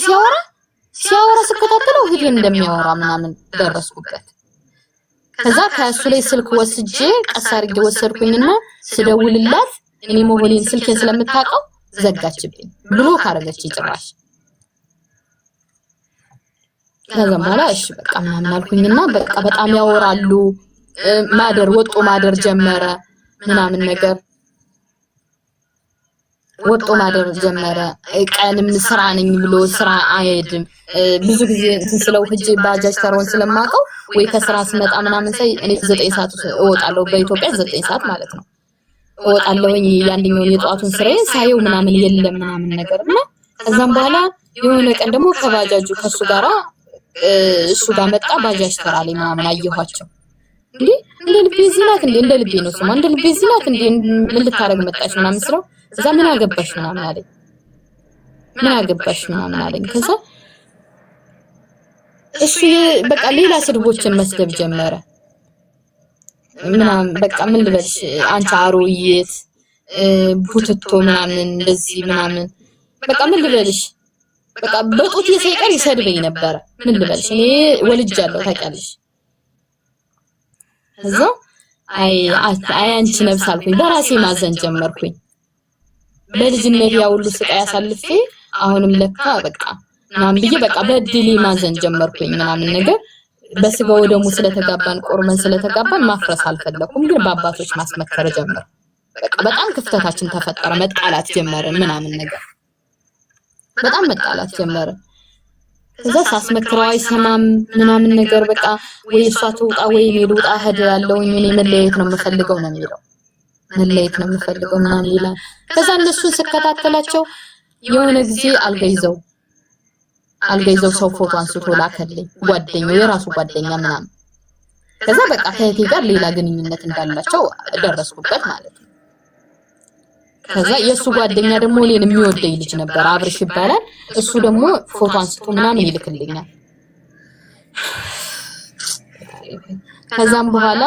ሲያወራ ስከታተለው እህቴን እንደሚያወራ ምናምን ደረስኩበት። ከዛ ከእሱ ላይ ስልክ ወስጄ ቀስ አድርጌ ወሰድኩኝና ስደውልላት እኔ መሆኔን ስልኬን ስለምታውቀው ዘጋችብኝ። ብሎክ አደረገች ጭራሽ። ከዛ በኋላ እሺ በቃ ምናምን አልኩኝና በቃ በጣም ያወራሉ። ወጦ ማደር ጀመረ ምናምን ነገር ወጦ ማደር ጀመረ። ቀንም ስራ ነኝ ብሎ ስራ አይሄድም። ብዙ ጊዜ እንትን ስለው ሂጅ ባጃጅ ተራውን ስለማውቀው ወይ ከስራ ስመጣ ምናምን ሳይ እኔ 9 ሰዓት እወጣለሁ። በኢትዮጵያ 9 ሰዓት ማለት ነው እወጣለሁኝ። ያንኛውን የጧቱን ስራዬን ሳየው ምናምን የለም ምናምን ነገርና ከዛም በኋላ የሆነ ቀን ደግሞ ከባጃጁ ከሱ ጋራ እሱ ጋር መጣ ባጃጅ ተራ ላይ ምናምን አየኋቸው። እንዴ እንደ ልቤ ዚናት እንደ ልቤ ነው ስማ እንደ ልቤ ዚናት እንደ ምን ልታረግ መጣች ምናምን ስለው እዛ ምን አገባሽ ምናምን አለኝ። ምን አገባሽ ምናምን አለኝ። ከዛ እሱ በቃ ሌላ ስድቦችን መስደብ ጀመረ ምናምን በቃ ምን ልበልሽ አንቺ አሮዬት ቡትቶ ምናምን እንደዚህ ምናምን በቃ ምን ልበልሽ በቃ በጡት የሳይቀር ይሰድበኝ ነበር። ምን ልበልሽ እኔ ወልጃለሁ ታውቂያለሽ። እዛ አይ አንቺ ነብስ አልኩኝ በራሴ ማዘን ጀመርኩኝ። በልጅነት ያው ሁሉ ስቃይ አሳልፌ አሁንም ለካ በቃ ምናምን ብዬ በቃ በድሌ ማዘን ጀመርኩኝ ምናምን ነገር በስጋው ደሙ ስለተጋባን ቆርመን ስለተጋባን ማፍረስ አልፈለኩም። ግን በአባቶች ማስመከር ጀመር። በቃ በጣም ክፍተታችን ተፈጠረ። መጣላት ጀመርን ምናምን ነገር በጣም መጣላት ጀመርን። ከዛ ሳስመክረው አይሰማም ምናምን ነገር በቃ ወይ እሷ ትውጣ ወይ እኔ ልውጣ እሄዳለሁኝ እኔ መለየት ነው የምፈልገው ነው የሚለው። መለየት ነው የምፈልገው ምናምን ይላል። ከዛ እነሱን ስከታተላቸው የሆነ ጊዜ አልገይዘው ሰው ፎቶ አንስቶ ላከልኝ ጓደኛው የራሱ ጓደኛ ምናምን። ከዛ በቃ ከእህቴ ጋር ሌላ ግንኙነት እንዳላቸው ደረስኩበት ማለት ነው። ከዛ የሱ ጓደኛ ደግሞ እኔን የሚወደኝ ልጅ ነበር አብርሽ ይባላል። እሱ ደግሞ ፎቶ አንስቶ ምናምን ይልክልኛል። ከዛም በኋላ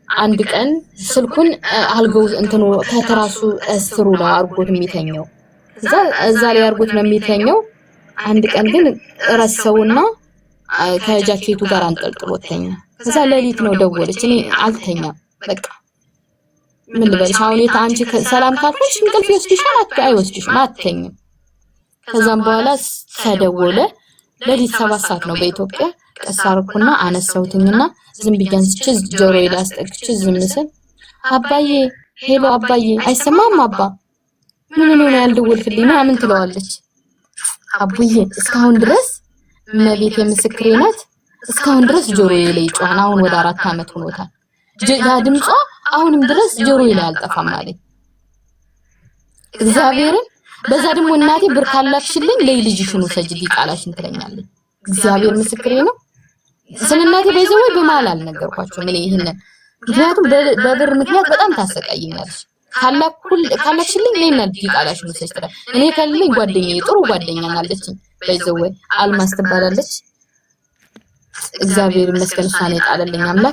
አንድ ቀን ስልኩን አልገው እንትኑ ከተራሱ እስሩ ነው አርጎት የሚተኛው። እዛ ላይ አርጎት ነው የሚተኛው። አንድ ቀን ግን ረሰውና ከጃኬቱ ጋር አንጠልጥሎት ተኛ። ከዛ ሌሊት ነው ደወለች። እኔ አልተኛም በቃ ምን ልበልሽ አሁን አንቺ ሰላም ካልኩሽ እንቅልፍ ይወስድሻል አይወስድሽም አትተኝም። ከዛም በኋላ ተደወለ። ሌሊት 7 ሰዓት ነው በኢትዮጵያ። ቀሳርኩና አነሳውትኝና ዝም ብዬ አንስቼ ጆሮዬ ላይ አስጠግቼ ዝም ስል አባዬ ሄሎ አባዬ አይሰማም አባ ምን ነው ያልደወልክልኝ ምናምን ትለዋለች። አቡዬ እስካሁን ድረስ መቤት የምስክሬ ናት። እስካሁን ድረስ ጆሮዬ ላይ ጮኸና አሁን ወደ 4 አመት ሆኖታል። ያ ድምጿ አሁንም ድረስ ጆሮዬ ላይ አልጠፋም አለኝ። እግዚአብሔርን በዛ ደግሞ እናቴ ብር ካላክሽልኝ ለልጅሽኑ ሰጅዲ ቃላሽን ትለኛለች። እግዚአብሔር ምስክሬ ነው። ስለናቴ በዘው በማል አልነገርኳቸው ምን ይሄንን ምክንያቱም በብር ምክንያት በጣም ታሰቃይኛለች። ካላክሽልኝ ለና ቃላሽን ሰጅዲ እኔ ከልልኝ ጓደኛዬ ጥሩ ጓደኛ አለችኝ በዘው አልማስ ትባላለች። እግዚአብሔር ይመስገን እሷን የጣለልኝ አምላክ